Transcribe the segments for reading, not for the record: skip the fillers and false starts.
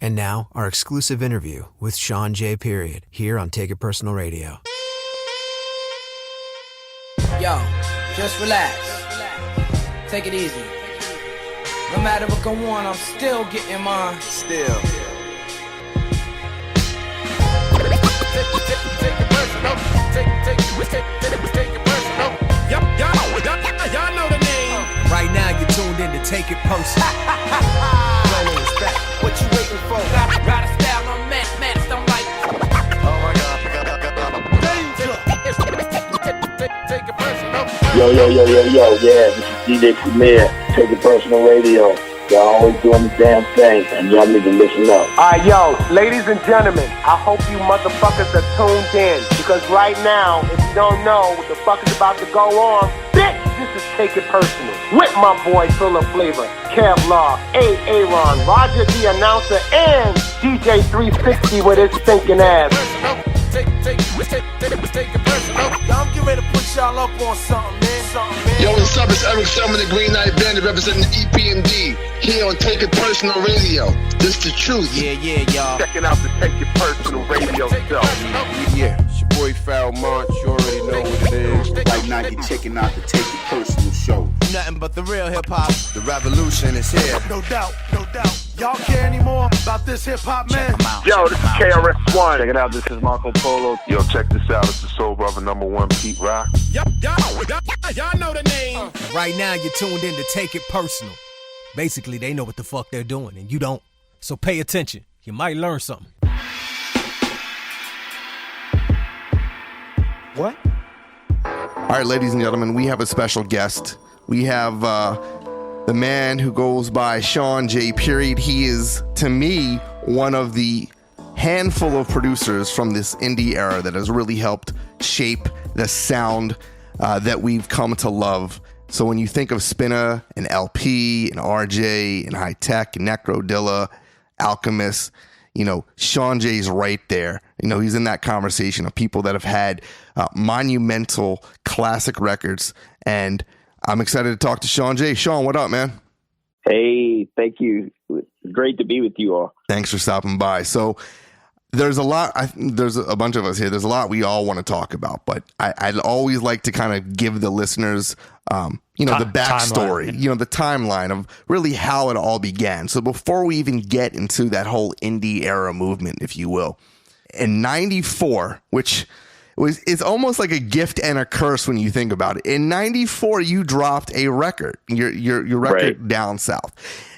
And now, our exclusive interview with Shawn J. here on Take It Personal Radio. Yo, just relax. Take it easy. No matter what go on, I'm still getting mine. Still. Take it personal. Take it personal. Y'all know the name. Right now, you're tuned in to Take It Personal. What you waiting for? Ride a style on man, I'm like, Oh my God. Danger. Take it personal. Yo, yeah, this is DJ Premier, Take It Personal Radio. Y'all always doing the damn thing, and y'all need to listen up. Alright, yo, ladies and gentlemen, I hope you motherfuckers are tuned in, because right now, if you don't know what the fuck is about to go on, bitch, this is Take It Personal, with my boy Full of Flavor, Kevlar, Aaron, Roger the Announcer, and DJ 360 with his stinking ass. Take it personal. Y'all, I'm getting ready to put y'all up on something, man. Yo, what's up? It's Eric Sherman, the Green Knight Bandit, representing the EPMD here on Take It Personal Radio. This is the truth. Yeah, y'all. Checking out the Take It Personal Radio show. Yeah, it's your boy Foul Monch. You already know what it is. Right now, you're checking out the Take It Personal show. Nothing but the real hip hop. The revolution is here. No doubt. Y'all care anymore about this hip hop, man? Yo, this is KRS-One. Check it out, this is Marco Polo. Yo, check this out. It's the Soul Brother #1, Pete Rock. Y'all know the name. Right now, you're tuned in to Take It Personal. Basically, they know what the fuck they're doing, and you don't. So pay attention. You might learn something. What? All right, ladies and gentlemen, we have a special guest. We have the man who goes by Shawn J. He is, to me, one of the handful of producers from this indie era that has really helped shape the sound that we've come to love. So when you think of Spinna and LP and RJ and High Tech and Necrodilla, Alchemist, you know, Shawn J's right there. You know, he's in that conversation of people that have had monumental classic records. And I'm excited to talk to Shawn J. Shawn, what up, man? Hey, thank you. It's great to be with you all. Thanks for stopping by. So there's a lot, there's a bunch of us here. There's a lot we all want to talk about, but I'd always like to kind of give the listeners, the backstory, timeline. The timeline of really how it all began. So before we even get into that whole indie era movement, if you will, in 94, which it's almost like a gift and a curse when you think about it. In 94, you dropped a record, your record, right. Down South.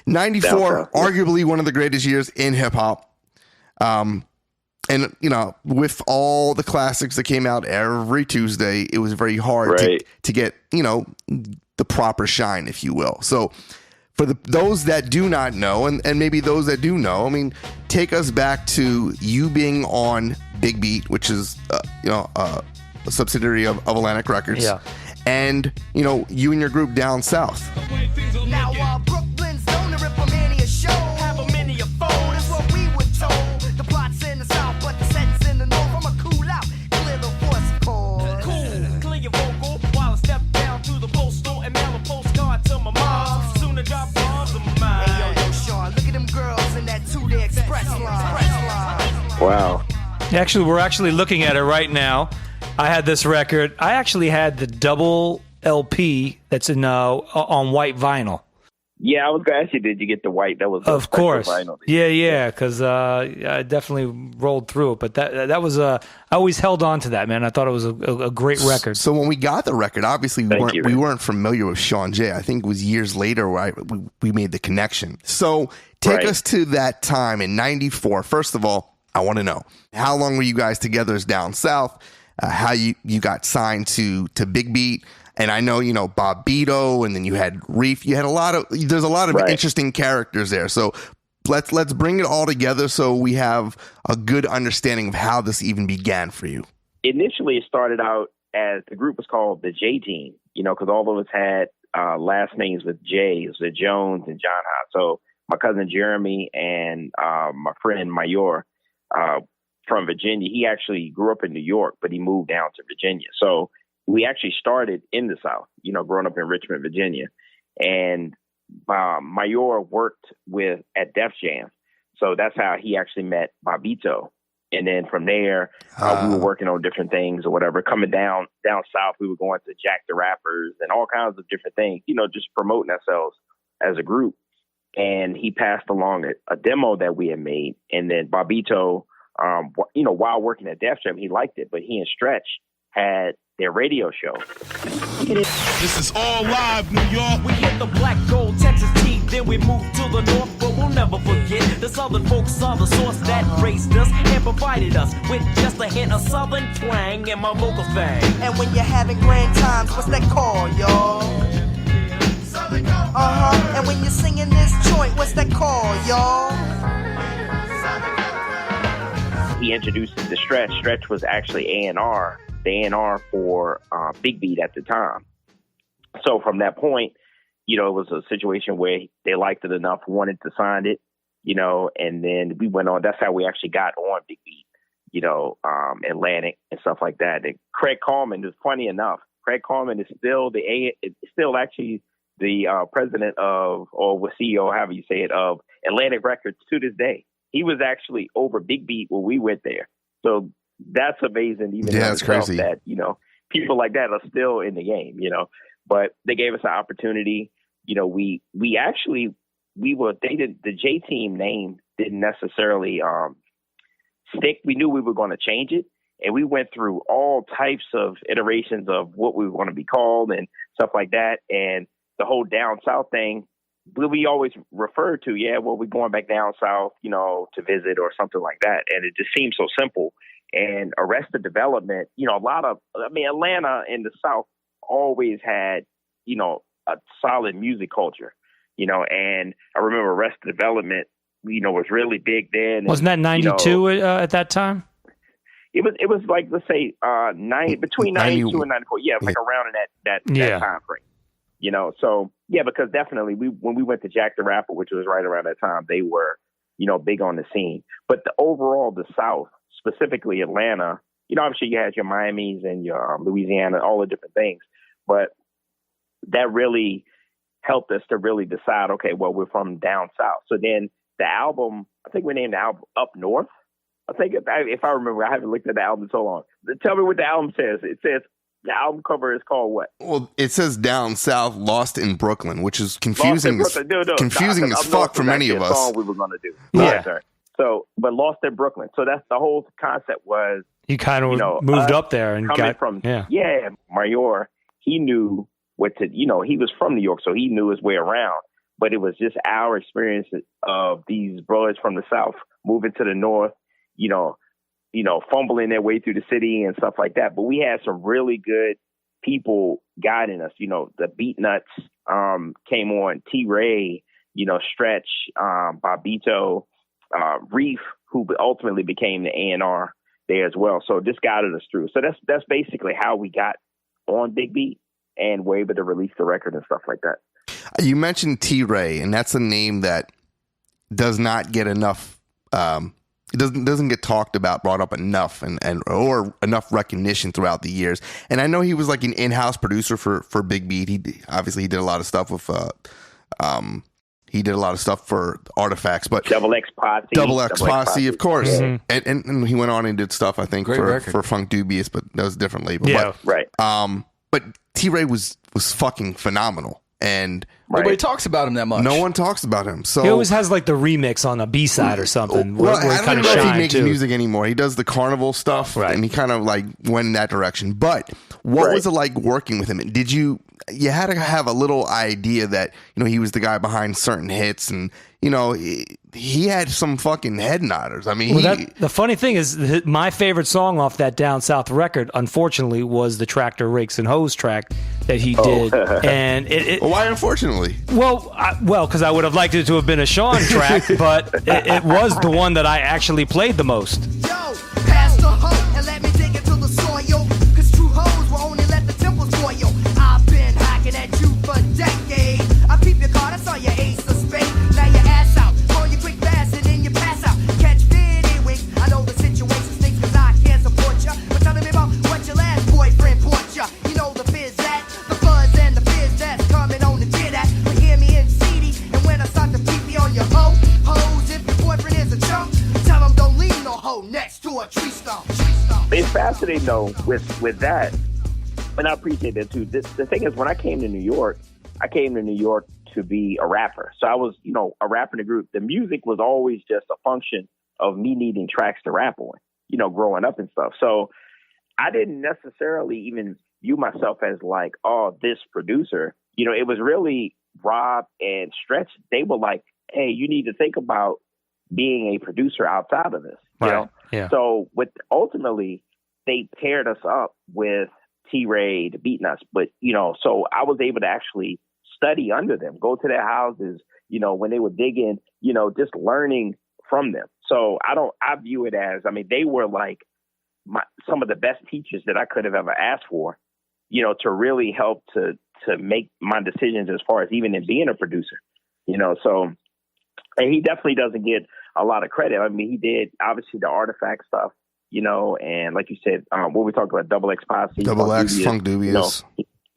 94, arguably one of the greatest years in hip hop. And, with all the classics that came out every Tuesday, it was very hard to get, the proper shine, if you will. So for those that do not know, and maybe those that do know, take us back to you being on Big Beat, which is, a subsidiary of Atlantic Records. Yeah. And, you and your group Down South. now Brooklyn's known to rip a many a show. Have a many a foe, that's what we were told. The plot's in the south, but the set's in the north. I'ma cool out, clear the voice cord. Cool, clear your vocal while I step down to the postal and mail a postcard to my mom. Soon to drop bombs in my mind. Hey, yo, Sean, look at them girls in that 2-day express line. Wow. Actually, we're actually looking at it right now. I had this record. I actually had the double LP that's in on white vinyl. Yeah, I was going to ask you, did you get the white? That was of course. Vinyl. Yeah, because I definitely rolled through it. But that was I always held on to that, man. I thought it was a great record. So when we got the record, obviously we weren't familiar with Shawn J. I think it was years later where we made the connection. So take us to that time in 94. First of all, I want to know, how long were you guys together as Down South? How you got signed to Big Beat? And I know, Bob Beto, and then you had Reef. You had there's a lot of interesting characters there. So let's bring it all together so we have a good understanding of how this even began for you. Initially, it started out as the group was called the J Team, because all of us had last names with J. It was the Jones and John Hott. So my cousin Jeremy and my friend Mayor from Virginia, he actually grew up in New York, but he moved down to Virginia. So we actually started in the South, growing up in Richmond, Virginia. And Mayor worked at Def Jam. So that's how he actually met Bobbito. And then from there, we were working on different things or whatever. Coming down south, we were going to Jack the Rappers and all kinds of different things, just promoting ourselves as a group. And he passed along a demo that we had made. And then Bobbito, while working at Def Jam, he liked it. But he and Stretch had their radio show. This is all live, New York. We hit the black gold Texas T, then we moved to the north, but we'll never forget the southern folks are the source that raised us and provided us with just a hint of southern twang in my vocal thing. And when you're having grand times, what's that called, y'all? And when you're singing this joint, what's that called, y'all? He introduced it to Stretch. Stretch was actually A&R. The A&R for Big Beat at the time. So from that point, it was a situation where they liked it enough, wanted to sign it, and then we went on. That's how we actually got on Big Beat, Atlantic and stuff like that. And Craig Coleman is funny enough. Craig Coleman is still actually the president of, or was CEO, however you say it, of Atlantic Records to this day. He was actually over Big Beat when we went there. So that's amazing. Even that's crazy that, people like that are still in the game, but they gave us an opportunity. The J Team name didn't necessarily stick. We knew we were going to change it. And we went through all types of iterations of what we were going to be called and stuff like that. And the whole down south thing, we always referred to, we're going back down south, to visit or something like that. And it just seemed so simple. And Arrested Development, Atlanta and the South always had, a solid music culture, and I remember Arrested Development, was really big then. Wasn't that 92 at that time? It was like, let's say, between 92 and 94. Yeah, like around in that time frame, so because definitely when we went to Jack the Rapper, which was right around that time, they were, big on the scene. But the South, specifically Atlanta, I'm sure you had your Miamis and your Louisiana, all the different things, but that really helped us to really decide, okay, well, we're from down south. So then the album, I think we named the album Up North. I think if I remember, I haven't looked at the album in so long. Tell me what the album says. It says the album cover is called what? Well, it says Down South, Lost in Brooklyn, which is confusing confusing as fuck for many of us. Song we were going to do. Yeah. Sorry. So, but Lost in Brooklyn. So that's the whole concept was. You kind of moved up there and got from Mayor. He knew what to. He was from New York, so he knew his way around. But it was just our experience of these brothers from the South moving to the North. Fumbling their way through the city and stuff like that. But we had some really good people guiding us. The Beat Nuts came on, T-Ray, Stretch, Bobbito, Reef, who ultimately became the A&R there as well. So this guided us through. So that's basically how we got on Big Beat and were able to release the record and stuff like that. You mentioned T-Ray, and that's a name that does not get enough. It doesn't get talked about, brought up enough, or enough recognition throughout the years. And I know he was like an in-house producer for Big Beat. He did a lot of stuff with he did a lot of stuff for Artifacts, but Double X Posse, of course. Mm-hmm. And he went on and did stuff, I think, for Funk Dubious, but that was a different label. Yeah, right. But T-Ray was fucking phenomenal. And nobody talks about him that much. No one talks about him. So he always has like the remix on a B-side or something. Well, I don't know if he makes music anymore. He does the carnival stuff, and he kind of like went in that direction. But what was it like working with him? Did you had to have a little idea that he was the guy behind certain hits, and he had some fucking head nodders. I mean, the funny thing is, my favorite song off that Down South record, unfortunately, was the Tractor Rakes and Hose track that he did. And why unfortunately? Well, because I would have liked it to have been a Shawn track, but it was the one that I actually played the most. Yo, pass the hoe and let me dig into the soil, 'cause true hoes will only let the temples boil. I've been hacking at you for decades. I peep your card, I saw your ace of spades. Now your ass out, call you quick fast and then you pass out. Catch fitty winks, I know the situation stinks 'cause I can't support ya. But tell me about what your last boyfriend bought ya. You know the fizz that, the fuzz and the fizz that's coming on the tit at. But hear me in CD, and when I start to peep on your hoes, if your boyfriend is a go next to a tree stump. It's fascinating though with that, and I appreciate that too. The thing is, when I came to New York to be a rapper. So I was, a rapper in a group. The music was always just a function of me needing tracks to rap on, growing up and stuff. So I didn't necessarily even view myself as like, oh, this producer. It was really Rob and Stretch. They were like, hey, you need to think about being a producer outside of this. You know? Yeah. So ultimately they paired us up with T-Ray, the Beatnuts. But, so I was able to actually study under them, go to their houses, when they were digging, just learning from them. So I view it as, they were like some of the best teachers that I could have ever asked for, to really help to make my decisions as far as even in being a producer, so, and he definitely doesn't get a lot of credit. He did obviously the Artifact stuff, and like you said, what we talked about, Double X Posse, Double X, Funk Dubious.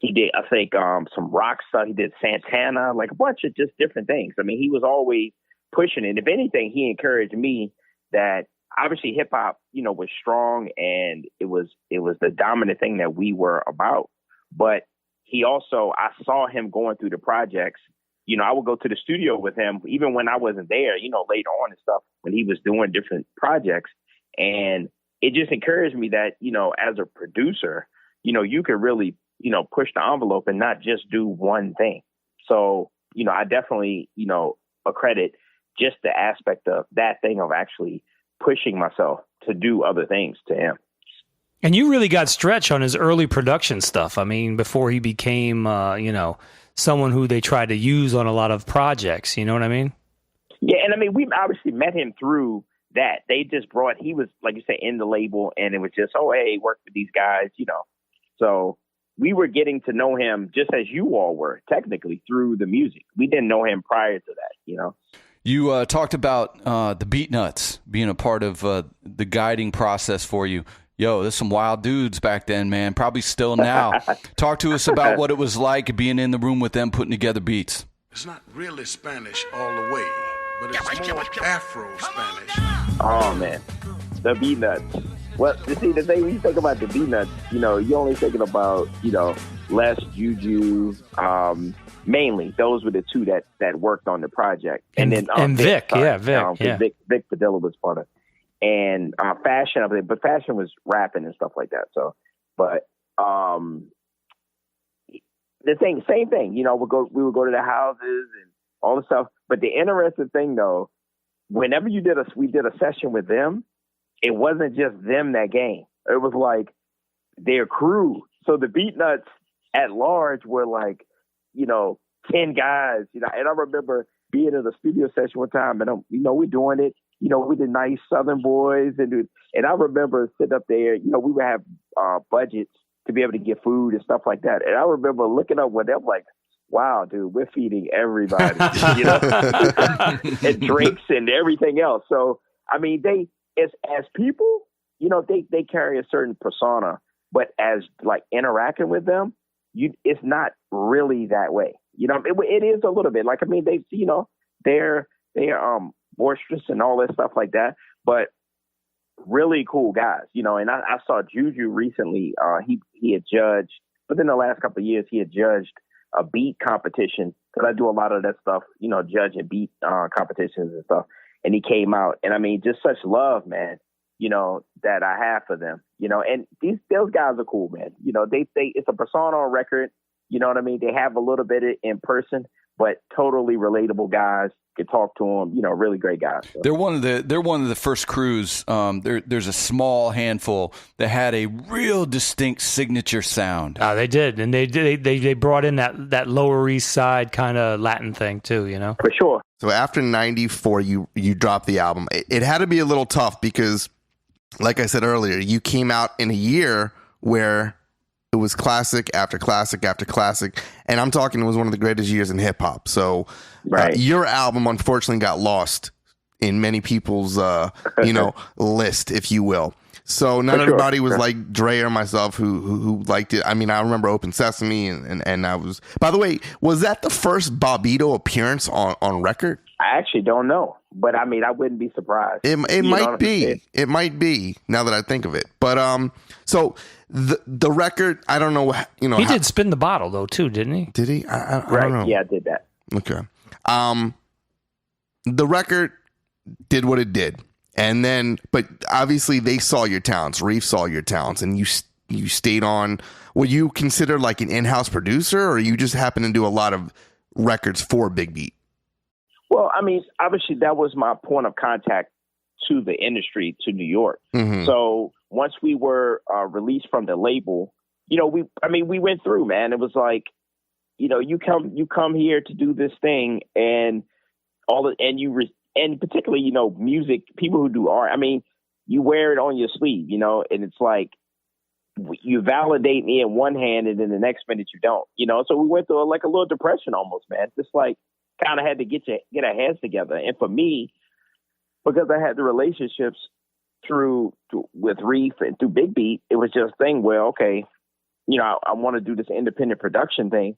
He did, I think, some rock stuff. He did Santana, like a bunch of just different things. He was always pushing it. If anything, he encouraged me that obviously hip hop, was strong and it was the dominant thing that we were about. But he also, I saw him going through the projects. I would go to the studio with him, even when I wasn't there, later on and stuff, when he was doing different projects. And it just encouraged me that, as a producer, you could really, push the envelope and not just do one thing. So, I definitely, accredit just the aspect of that thing of actually pushing myself to do other things to him. And you really got Stretch on his early production stuff. Before he became, someone who they tried to use on a lot of projects. You know what I mean? Yeah, and we obviously met him through that. They just he was, like you say, in the label, and it was just, oh, hey, work with these guys, So we were getting to know him just as you all were, technically, through the music. We didn't know him prior to that, You talked about the Beatnuts being a part of the guiding process for you. Yo, there's some wild dudes back then, man. Probably still now. Talk to us about what it was like being in the room with them putting together beats. It's not really Spanish all the way, but it's more Afro-Spanish. Oh, man. The Beatnuts. Well, you see, the thing, when you think about the Beatnuts, you're only thinking about, Les, Juju, mainly. Those were the two that worked on the project. And then Vic, Vic Padilla was part of it. And Fashion, but Fashion was rapping and stuff like that. So, but same thing. We would go to the houses and all the stuff. But the interesting thing, though, whenever we did a session with them, it wasn't just them that game. It was like their crew. So the Beatnuts at large were like, 10 guys. And I remember being in the studio session one time, and we're doing it. We did nice Southern boys, and I remember sitting up there. We would have budgets to be able to get food and stuff like that. And I remember looking up with them like, wow, dude, we're feeding everybody, and drinks and everything else. So, they, as people, they carry a certain persona, but as like interacting with them, it's not really that way. It is a little bit like, they're boisterous and all that stuff like that, but really cool guys, and I saw Juju recently. He had judged, within the last couple of years, he had judged a beat competition, because I do a lot of that stuff, judging beat competitions and stuff. And he came out, and just such love, man, that I have for them, and those guys are cool, man. They it's a persona on record, they have a little bit in person, but totally relatable guys. Could talk to them, really great guys. So. They're one of the first crews. There's a small handful that had a real distinct signature sound. They did, and they brought in that Lower East Side kind of Latin thing too, For sure. So after 94, you dropped the album. It had to be a little tough because, like I said earlier, you came out in a year where it was classic after classic after classic, and I'm talking, it was one of the greatest years in hip hop. So right. Your album unfortunately got lost in many people's list, if you will. So not everybody was like Dre or myself who liked it. I remember Open Sesame, and I was. By the way, was that the first Bobbito appearance on record? I actually don't know, but I mean, I wouldn't be surprised. It might be. It might be now that I think of it. But so the record, I don't know. He did Spin the Bottle though too, didn't he? Did he? I don't know. Yeah, I did that. Okay. The record did what it did, and then, but obviously they saw your talents. Reef saw your talents, and you stayed on. Were you considered like an in-house producer, or you just happened to do a lot of records for Big Beat? Well, I mean, obviously that was my point of contact to the industry, to New York. Mm-hmm. So once we were released from the label, we went through, man. It was like, you come here to do this thing, and and particularly, music, people who do art. I mean, you wear it on your sleeve, and it's like you validate me in one hand, and then the next minute you don't, So we went through like a little depression almost, man. Just like kind of had to get our heads together. And for me, because I had the relationships with Reef and through Big Beat, it was just a thing where, okay, I want to do this independent production thing.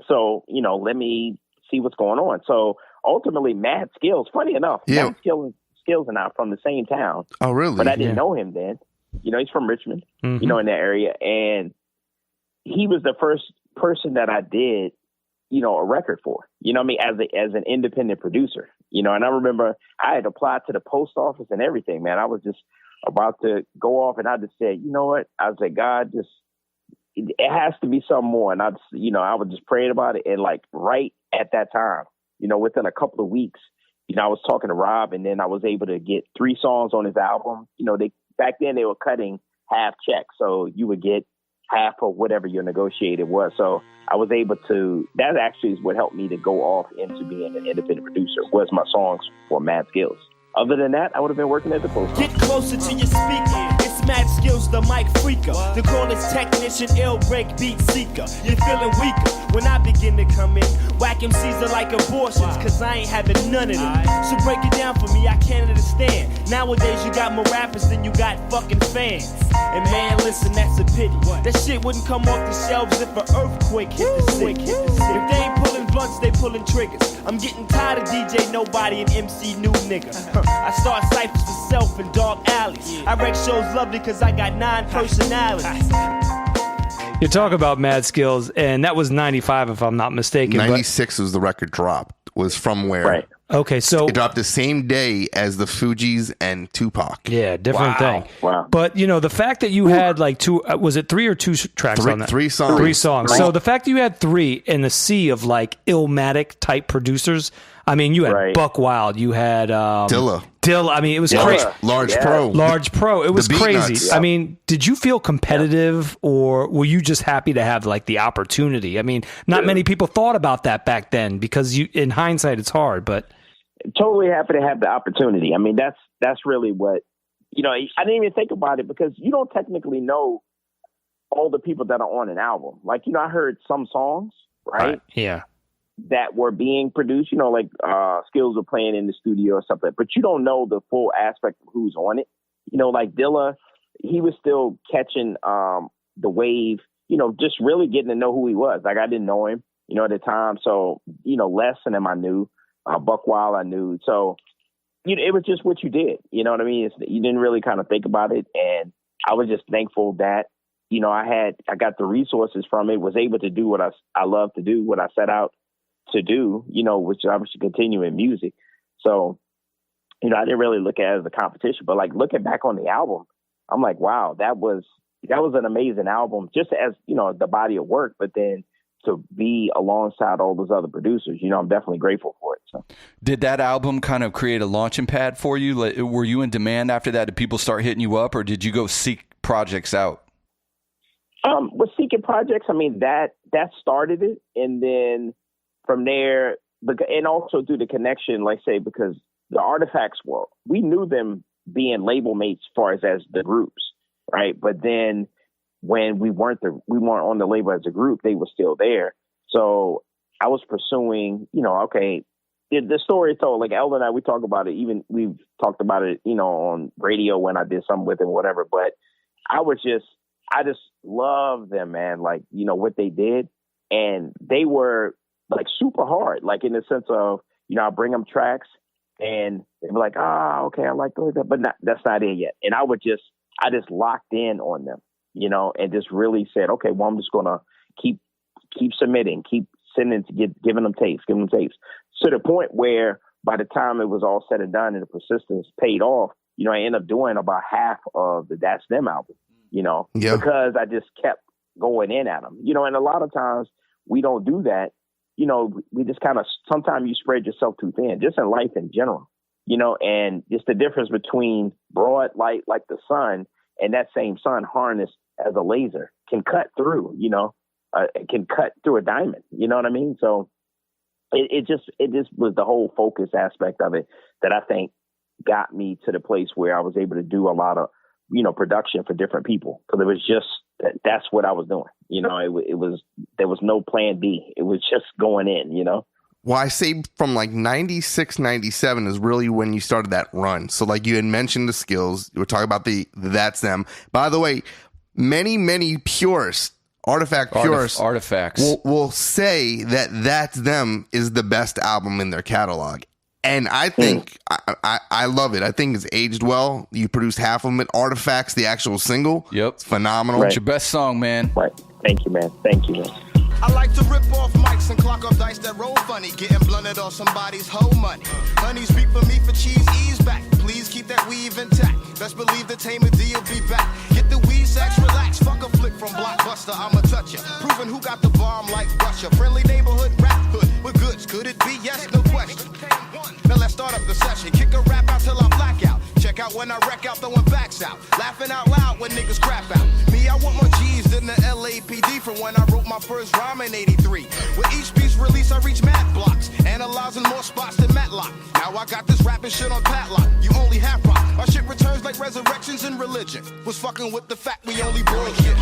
So, let me see what's going on. So ultimately, Mad Skillz, funny enough, Mad Skillz and I are from the same town. Oh, really? But I didn't know him then. He's from Richmond, in that area. And he was the first person that I did, a record for, as an independent producer, and I remember I had applied to the post office and everything, man. I was just about to go off, and I just said, you know what? I was like, God, it has to be something more. And I was just praying about it. And like right at that time, within a couple of weeks, I was talking to Rob, and then I was able to get 3 songs on his album. Back then they were cutting half checks. So you would get half of whatever your negotiated was. So I was able to, that actually is what helped me to go off into being an independent producer, was my songs for Mad Skillz. Other than that, I would have been working at the post office. Get closer to your speaker. It's Mad Skillz, the mic freaker. The callers technician, ill break beat seeker. You're feeling weaker when I begin to come in. Whack MCs are like abortions, cause I ain't having none of them. So break it down for me, I can't understand. Nowadays you got more rappers than you got fucking fans. And man, listen, that's a pity. That shit wouldn't come off the shelves if an earthquake hit the city. If they ain't pulling blunts, they pulling triggers. I'm getting tired of DJ Nobody and MC New Nigga. I start ciphers for self in dark alleys. I wreck shows lovely cause I got 9 personalities. You talk about Mad Skillz, and that was 95 if I'm not mistaken. 96 was the record drop, was from where? Right. Okay, so it dropped the same day as the Fugees and Tupac. Yeah, different thing. Wow. But the fact that you had like 2, was it 3 or 2 tracks on that? 3 songs. 3 songs. Right. So the fact that you had 3 in the sea of like Illmatic type producers. I mean, you had Buck Wild, you had Dilla. I mean, it was crazy. Large Pro. It was The crazy. Beatnuts. I mean, did you feel competitive, or were you just happy to have like the opportunity? I mean, not many people thought about that back then, because in hindsight, it's hard, but. Totally happy to have the opportunity. I mean, that's really what, I didn't even think about it, because you don't technically know all the people that are on an album. Like, I heard some songs, right? Yeah. That were being produced, like Skillz were playing in the studio or something, but you don't know the full aspect of who's on it. Like Dilla, he was still catching the wave, just really getting to know who he was. Like, I didn't know him, at the time. So, less than him I knew. Buck Wild I knew. So, it was just what you did. You know what I mean? You didn't really kind of think about it. And I was just thankful that, I got the resources from it, was able to do what I love to do, what I set out to do, which is obviously continue in music. So, I didn't really look at it as a competition, but like looking back on the album, I'm like, wow, that was an amazing album, just as, the body of work, but then to be alongside all those other producers, I'm definitely grateful for it. So, did that album kind of create a launching pad for you? Like, were you in demand after that? Did people start hitting you up, or did you go seek projects out? With seeking projects, I mean, that started it. And then from there, and also through the connection, like say, because the Artifacts were, we knew them being label mates as far as the groups, right? But then when we weren't on the label as a group, they were still there. So I was pursuing, okay, the story is told. Like Elder and I, we talk about it. Even we've talked about it, on radio when I did something with him, whatever. But I just love them, man. Like, what they did, and they were like super hard, like in the sense of, I bring them tracks and they'd be like, okay, I like that, but that's not it yet. And I just locked in on them, and just really said, okay, well, I'm just going to keep submitting, keep sending, giving them tapes. To the point where by the time it was all said and done and the persistence paid off, I ended up doing about half of the That's Them album, because I just kept going in at them, and a lot of times we don't do that. We just kind of, sometimes you spread yourself too thin, just in life in general, and it's the difference between broad light like the sun and that same sun harnessed as a laser can cut through, it can cut through a diamond, you know what I mean? So it just was the whole focus aspect of it that I think got me to the place where I was able to do a lot of, production for different people. Cause it was just, that's what I was doing. There was no plan B. It was just going in, Well, I say from like 96, 97 is really when you started that run. So like you had mentioned the Skillz, you were talking about the That's Them. By the way, many purists, artifacts will say that That's Them is the best album in their catalog. And I think I love it. I think it's aged well. You produced half of it. Artifacts, the actual single. Yep. It's phenomenal. Right. It's your best song, man. Right. Thank you, man. I like to rip off mics and clock up dice that roll funny, getting blunted off somebody's whole money. Honey, speak for me for cheese, ease back. Please keep that weave intact. Best believe the Tamer D will be back. Get the weed sacks, relax. Fuck a flick from Blockbuster, I'ma touch ya. Proving who got the bomb like Russia. Friendly neighborhood rap hood with goods. Could it be? Yes, no question. Now let's start up the session. Kick a rap out till I black out. Check out when I wreck out, throwing backs out. Laughing out loud when niggas crap out. Me, I want more G's than the LAPD from when I wrote my first rhyme in 83. With each piece release, I reach mad blocks. Analyzing more spots than Matlock. Now I got this rapping shit on padlock. You only half rock. My shit returns like resurrections in religion. Was fucking with the fact we only bullshit.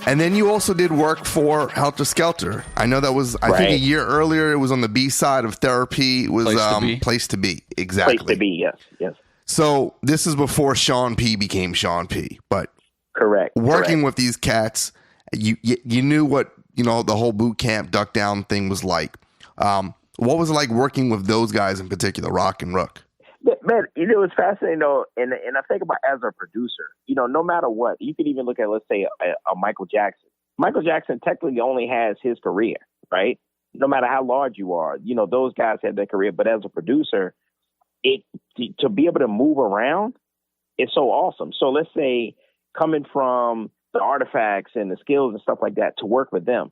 And then you also did work for Heltah Skeltah. I know that was, I think a year earlier, it was on the B side of Therapy. It was Place to Be. Exactly. Place to Be, yes. So this is before Sean P became Sean P. But correct. Working with these cats, you knew what, the whole boot camp duck down thing was like. What was it like working with those guys in particular, Rock and Rook? Man, it was fascinating though, and I think about as a producer, no matter what, you could even look at, let's say, a Michael Jackson. Michael Jackson technically only has his career, right? No matter how large you are, those guys had their career, but as a producer, to be able to move around is so awesome. So let's say coming from the Artifacts and the Skillz and stuff like that to work with them,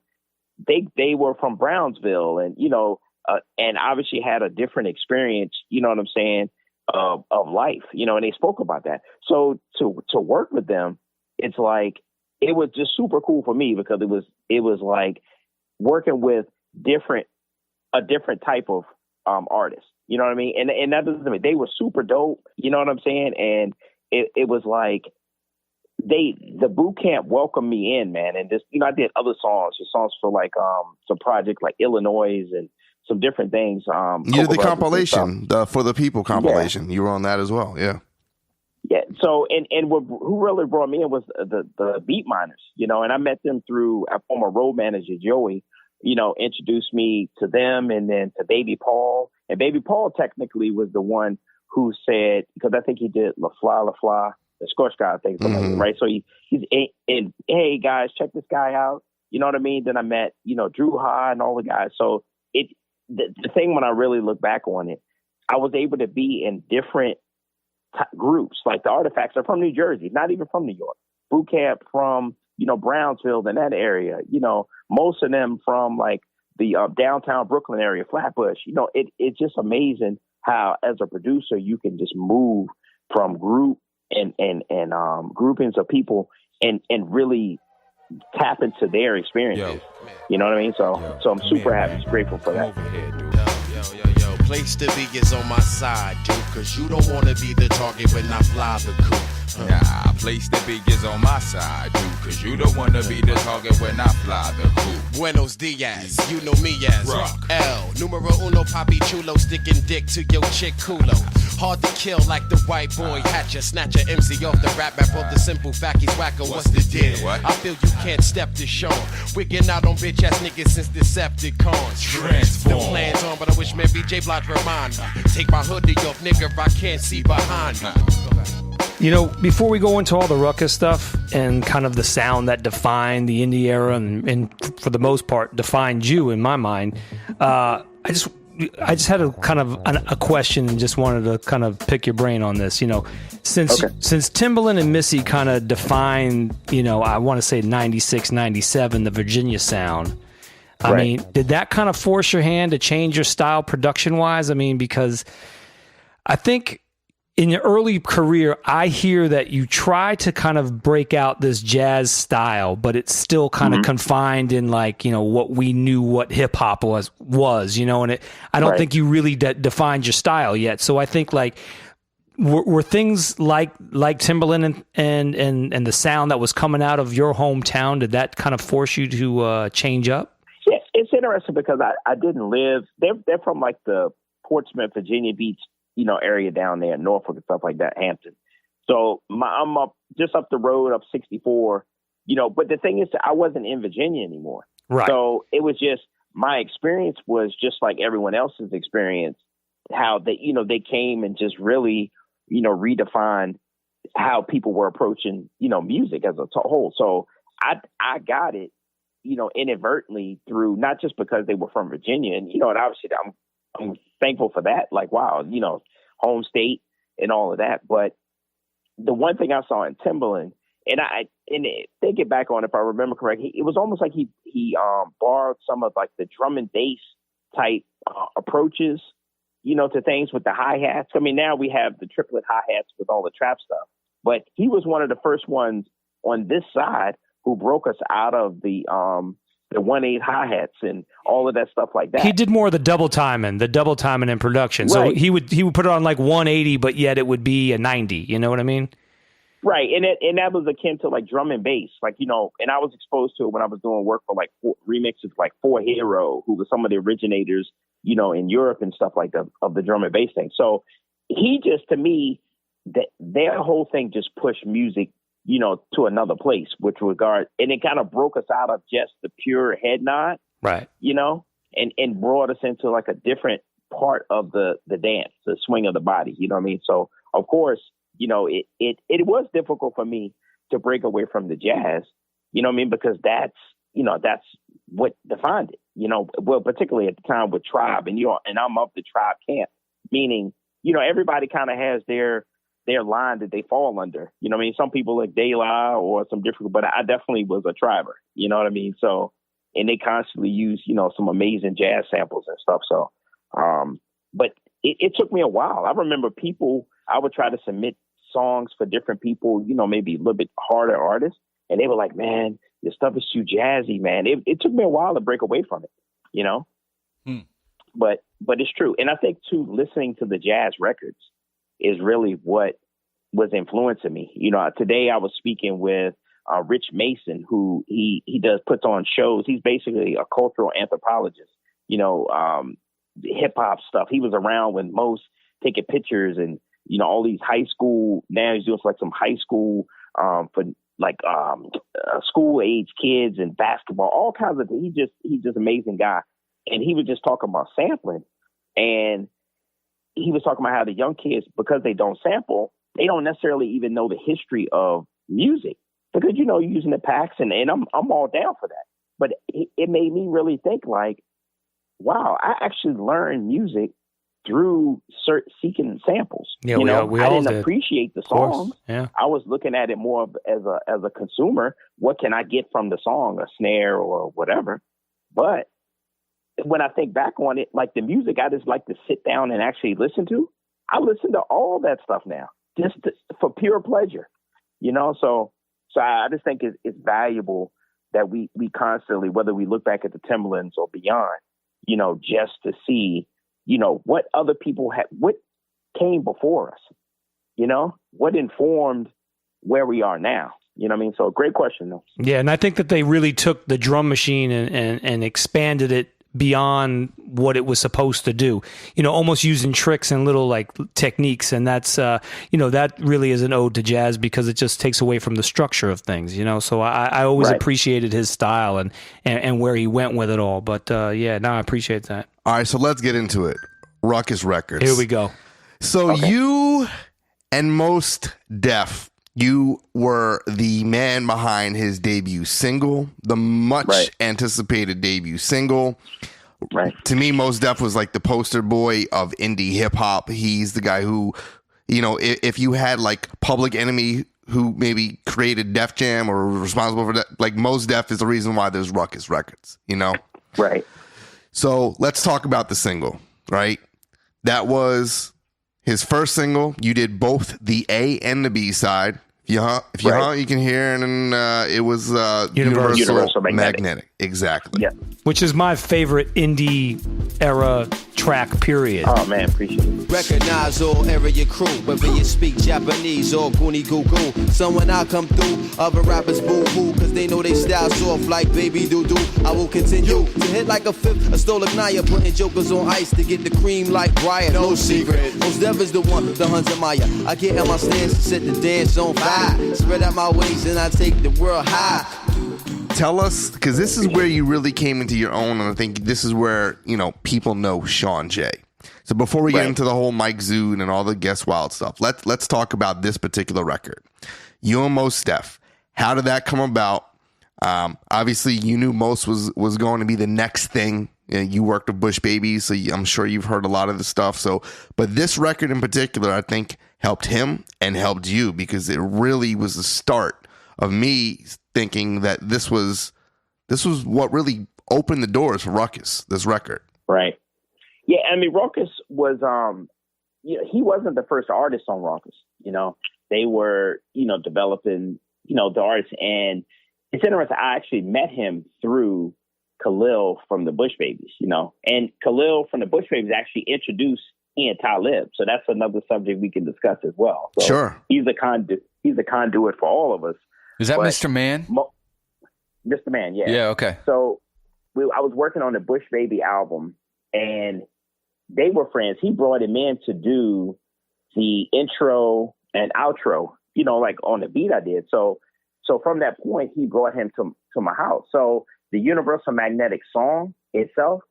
they were from Brownsville and obviously had a different experience, you know what I'm saying, of life, and they spoke about that. So to work with them, it's like, it was just super cool for me because it was like working with a different type of artist, you know what I mean? And that doesn't mean they were super dope, you know what I'm saying? And it was like, the boot camp welcomed me in, man. And just, I did other songs for like some projects like Illinois and some different things. You did the compilation, the For the People compilation. Yeah. You were on that as well, yeah. Yeah. So, and who really brought me in was the Beat Miners, and I met them through a former road manager, Joey, introduced me to them and then to Baby Paul. And Baby Paul technically was the one who said, because I think he did La Fly, the Scorch Guy thing, right? So he's and hey guys, check this guy out. You know what I mean? Then I met, Drew Ha and all the guys. So the thing when I really look back on it, I was able to be in different groups. Like the Artifacts are from New Jersey, not even from New York. Boot camp from, Brownsville and that area. Most of them from like the downtown Brooklyn area, Flatbush. It's just amazing how as a producer you can just move from group and groupings of people and really tap into their experiences. You know what I mean? So I'm super happy, grateful for that. place to be is on my side, dude. Cause you don't wanna be the target when I fly the coop. Nah, place to be is on my side, dude. Cause you don't wanna be the target when I fly the coop. Buenos dias, you know me as Rock. El Numero uno, papi chulo, sticking dick to your chick culo. Hard to kill like the white boy hatcher, snatch a MC off the rap for the simple fact he's wacko. What's the deal? I feel you can't step to Shawn. Wigging out on bitch ass niggas since Decepticons. Transform. The plans on, but I wish Mary J. Blige remind me. Take my hoodie off, nigga, I can't see behind me. You know, before we go into all the ruckus stuff and kind of the sound that defined the indie era and for the most part defined you in my mind, I just had a kind of a question and just wanted to kind of pick your brain on this. You know, since Timbaland and Missy kind of defined, you know, I want to say 96, 97, the Virginia sound. I mean, did that kind of force your hand to change your style production wise? I mean, because I think in your early career, I hear that you try to kind of break out this jazz style, but it's still kind of confined in like, you know, what we knew what hip hop was, you know, and I don't think you really defined your style yet. So I think like, were things like Timbaland and the sound that was coming out of your hometown, did that kind of force you to change up? Yeah, it's interesting because I didn't live, they're from like the Portsmouth, Virginia Beach, you know, area down there in Norfolk and stuff like that, Hampton. So I'm up just up the road, up 64, you know, but the thing is I wasn't in Virginia anymore. Right. So it was just, my experience was just like everyone else's experience, how they, you know, they came and just really, you know, redefined how people were approaching, you know, music as a whole. So I got it, you know, inadvertently through, not just because they were from Virginia and, you know, and obviously I'm thankful for that. Like, wow, you know, home state and all of that. But the one thing I saw in Timbaland, and thinking back on it, if I remember correctly, it was almost like he borrowed some of like the drum and bass type approaches, you know, to things with the hi-hats. I mean, now we have the triplet hi-hats with all the trap stuff, but he was one of the first ones on this side who broke us out of the 1/8 hi-hats and all of that stuff like that. He did more of the double timing in production. So he would put it on like 180, but yet it would be a 90. You know what I mean? Right. And that was akin to like drum and bass, like, you know, and I was exposed to it when I was doing work for like remixes, like For Hero, who was some of the originators, you know, in Europe and stuff like that of the drum and bass thing. So he just, to me, their whole thing just pushed music, you know, to another place with regard, and it kind of broke us out of just the pure head nod, right? You know, and brought us into like a different part of the dance, the swing of the body. You know what I mean? So of course, you know, it was difficult for me to break away from the jazz. You know what I mean? Because that's what defined it. You know, well, particularly at the time with Tribe, and I'm up the Tribe camp, meaning, you know, everybody kind of has their line that they fall under. You know what I mean? Some people like De La or some different, but I definitely was a triber. You know what I mean? So, and they constantly use, you know, some amazing jazz samples and stuff. So, but it took me a while. I remember I would try to submit songs for different people, you know, maybe a little bit harder artists. And they were like, man, your stuff is too jazzy, man. It took me a while to break away from it, you know? But it's true. And I think too, listening to the jazz records is really what was influencing me. You know, today I was speaking with Rich Mason, who he puts on shows. He's basically a cultural anthropologist, you know, hip hop stuff. He was around when Mos taking pictures and, you know, all these high school, now he's doing like some high school for like school age kids and basketball, all kinds of things. He's just an amazing guy. And he was just talking about sampling, and he was talking about how the young kids, because they don't sample, they don't necessarily even know the history of music, because, you know, you're using the packs, and I'm all down for that. But it made me really think like, wow, I actually learned music through seeking samples. Yeah, you know, I didn't appreciate the songs. Yeah, I was looking at it more as a consumer. What can I get from the song, a snare or whatever? But when I think back on it, like the music I just like to sit down and actually listen to, I listen to all that stuff now, just for pure pleasure, you know? So I just think it's valuable that we constantly, whether we look back at the Timbalands or beyond, you know, just to see what other people had, what came before us, what informed where we are now. You know what I mean? So great question, though. Yeah, and I think that they really took the drum machine and expanded it beyond what it was supposed to do, almost using tricks and little like techniques. And that's, that really is an ode to jazz because it just takes away from the structure of things, So I always appreciated his style and where he went with it all. But I appreciate that. All right, so let's get into it. Ruckus Records. Here we go. So you and Mos Def, you were the man behind his debut single, the much anticipated debut single. Right. To me, Mos Def was like the poster boy of indie hip hop. He's the guy who, if you had like Public Enemy who maybe created Def Jam or was responsible for that, like Mos Def is the reason why there's Ruckus Records, Right. So let's talk about the single, right? That was his first single. You did both the A and the B side. If you hunt, you can hear it, and it was Universal Magnetic. Exactly. Yeah. Which is my favorite indie era track, period. Oh, man, appreciate it. Recognize all area crew, whether you speak Japanese or Goonie Goo Goo. So when I come through, other rappers boo-hoo, cause they know they style soft like Baby Doo-Doo. I will continue to hit like a fifth, a stole igniter, putting jokers on ice to get the cream like Brian. No secret. Mos Def is the one, the Hunter Maya. I get in my stance and set the dance on fire. Spread out my wings and I take the world high. Tell us, because this is where you really came into your own, and I think this is where, people know Shawn J. So before we get into the whole Mike Zood and all the Guess Wild stuff, let's talk about this particular record. You and Mos Def, how did that come about? Obviously, you knew Mos was going to be the next thing. You worked with Bush Babies, so I'm sure you've heard a lot of the stuff. So, but this record in particular, I think, helped him and helped you because it really was the start of me thinking that this was what really opened the doors for Ruckus, this record. Right. Yeah, I mean, Ruckus was, he wasn't the first artist on Ruckus. They were, developing, the artists. And it's interesting, I actually met him through Khalil from the Bush Babies, and Khalil from the Bush Babies actually introduced he and Talib. So that's another subject we can discuss as well. So sure. He's a conduit for all of us. Is that Mr. Man? Mr. Man, yeah. Yeah, okay. So I was working on the Bush Baby album, and they were friends. He brought him in to do the intro and outro, like on the beat I did. So from that point, he brought him to my house. So the Universal Magnetic song itself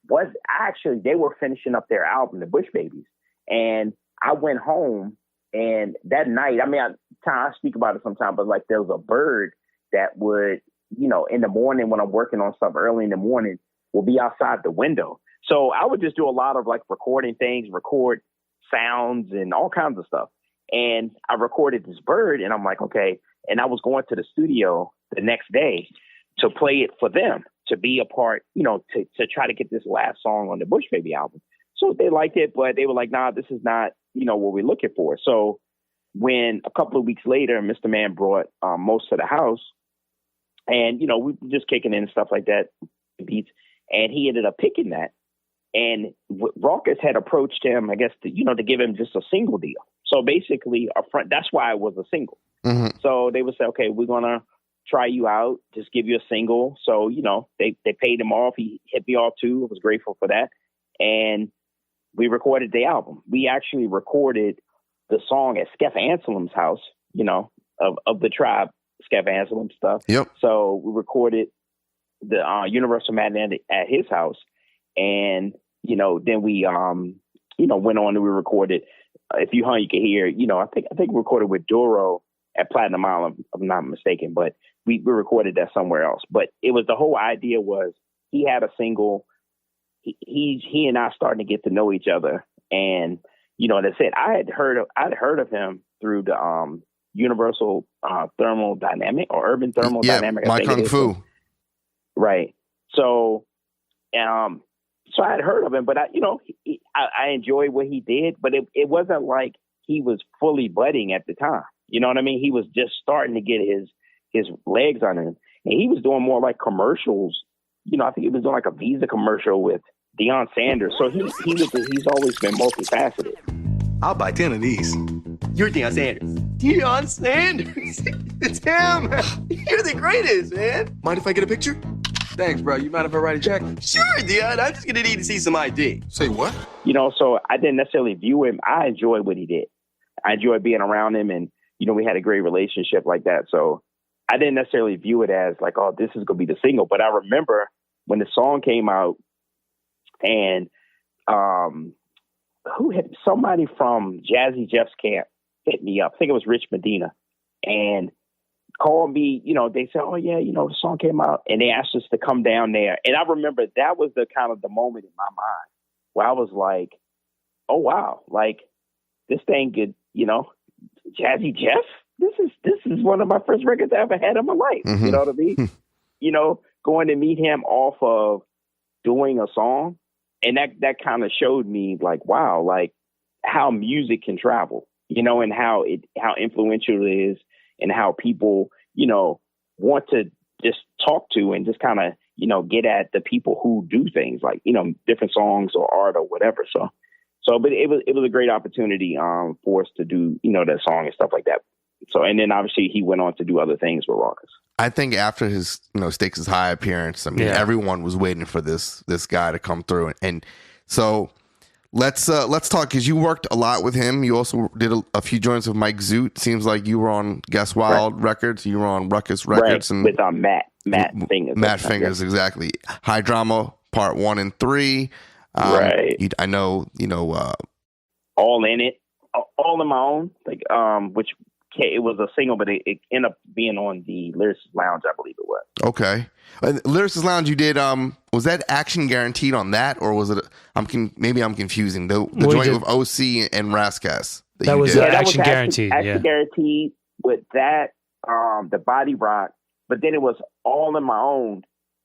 was actually, they were finishing up their album, the Bush Babies. And I went home, and that night, I speak about it sometimes, but like there was a bird that would, in the morning when I'm working on stuff early in the morning, will be outside the window. So I would just do a lot of like recording things, record sounds and all kinds of stuff. And I recorded this bird, and I'm like, okay. And I was going to the studio the next day to play it for them, to be a part, to try to get this last song on the Bush Baby album. So they liked it, but they were like, nah, this is not, what we're looking for. So when a couple of weeks later, Mr. Man brought Mos to the house, and, we were just kicking in and stuff like that, beats, and he ended up picking that. And Ruckus had approached him, I guess, to give him just a single deal. So basically, that's why it was a single. Mm-hmm. So they would say, okay, we're going to try you out, just give you a single. So, they paid him off. He hit me off too. I was grateful for that. And we recorded the album. We actually recorded the song at Skef Anselm's house, of the tribe, Skef Anselm stuff. Yep. So we recorded the Universal Magnetic at his house. And, then we, went on and we recorded, If You Hunt, You Can Hear, I think we recorded with Duro at Platinum Island, if I'm not mistaken, but we recorded that somewhere else. But it was, the whole idea was he had a single, he and I starting to get to know each other. And, that's it. I'd heard of him through the Universal Thermal Dynamic or Urban Thermal Dynamic. My Kung Fu. Right. So, so I had heard of him, but I enjoyed what he did, but it wasn't like he was fully budding at the time. You know what I mean? He was just starting to get his legs under him, and he was doing more like commercials. I think he was doing like a Visa commercial with Deion Sanders. So he's always been multifaceted. I'll buy 10 of these. You're Deion Sanders. Deion Sanders. It's him. You're the greatest, man. Mind if I get a picture? Thanks, bro. You mind if I write a check? Sure, Deion. I'm just going to need to see some ID. Say what? You know, so I didn't necessarily view him. I enjoyed what he did. I enjoyed being around him, and, you know, we had a great relationship like that. So I didn't necessarily view it as like, oh, this is going to be the single. But I remember when the song came out, and somebody from Jazzy Jeff's camp hit me up. I think it was Rich Medina, and called me. You know, they said, "Oh yeah, you know, the song came out," and they asked us to come down there. And I remember that was the kind of the moment in my mind where I was like, "Oh wow, like this thing could, you know, Jazzy Jeff. This is one of my first records I ever had in my life." Mm-hmm. You know what I mean? You know, going to meet him off of doing a song. And that kind of showed me like, wow, like how music can travel, you know, and how influential it is, and how people, you know, want to just talk to and just kind of, you know, get at the people who do things like, you know, different songs or art or whatever. So, but it was a great opportunity for us to do, you know, that song and stuff like that. So, and then obviously he went on to do other things with Rawkus. I think after his, you know, Stakes is High appearance, I mean, everyone was waiting for this guy to come through, and so let's talk, because you worked a lot with him. You also did a few joints with Mike Zoot. Seems like you were on Guess Wild Records, you were on Ruckus Records, and with Matt Fingers. Matt Fingers, exactly. High Drama Part 1 and 3. I know, you know, All In It, All in My Own, like which. It was a single, but it ended up being on the Lyricist Lounge, I believe it was. Okay. Lyricist Lounge, you did, was that Action Guaranteed on that, or was it, maybe I'm confusing, the joint with OC and Rascas? That was Action Guaranteed. Action Guaranteed with that, the Body Rock, but then it was All in My Own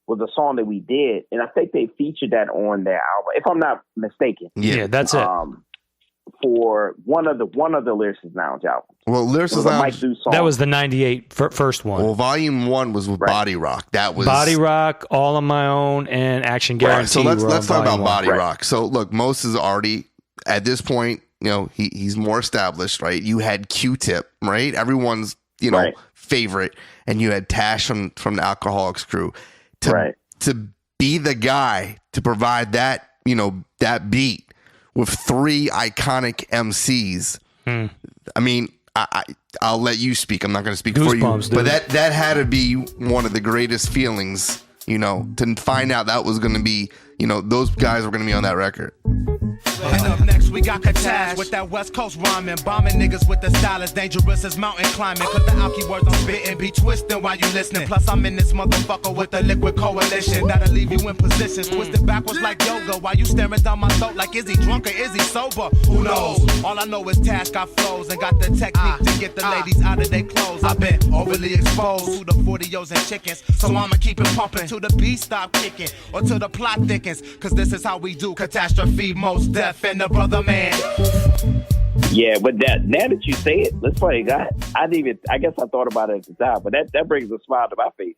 was a song that we did, and I think they featured that on their album, if I'm not mistaken. Yeah, that's it. For one of the Lyricist Lounge albums. Well, Lyricist Lounge, that was the 98 first one. Well, Volume 1 was with Body Rock. That was Body Rock, All on My Own, and Action Guaranteed. Right. So let's talk about Body Rock. So look, Mos is already at this point, you know, he's more established, right? You had Q-Tip, right? Everyone's, you know, favorite, and you had Tash from the Alcoholics crew. To be the guy to provide that, you know, that beat with 3 iconic MCs. I mean, I'll let you speak. I'm not going to speak for you. Dude. But that had to be one of the greatest feelings, you know, to find out that was going to be, you know, those guys were going to be on that record. And up next we got Katash with that West Coast rhyming, bombing niggas with the style as dangerous as mountain climbing. Cause the alky words I'm spitting be twisting while you listening. Plus I'm in this motherfucker with the liquid coalition that'll leave you in positions twisted backwards like yoga while you staring down my throat like is he drunk or is he sober? Who knows? All I know is Tash got flows and got the technique to get the ladies out of their clothes. I've been overly exposed to the 40-os and chickens, so I'ma keep it pumping till the beat stop kicking or till the plot thickens. Cause this is how we do catastrophe, Mos Def and the brother man. Yeah, but now that you say it, let's play that. I guess I thought about it at the time, but that brings a smile to my face.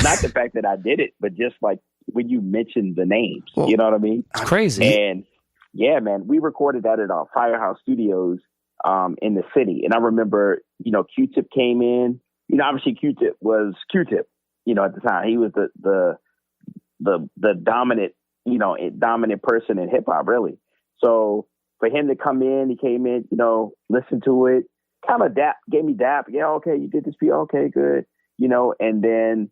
Not the fact that I did it, but just like when you mentioned the names, you know what I mean? It's crazy. And yeah, man, we recorded that at our Firehouse Studios in the city. And I remember, you know, Q-Tip came in. You know, obviously Q-Tip was Q-Tip, you know, at the time. He was the dominant, you know, dominant person in hip hop, really. So for him to come in, he came in, you know, listened to it, kind of gave me dap. Yeah, okay, you did this beat, okay, good, you know, and then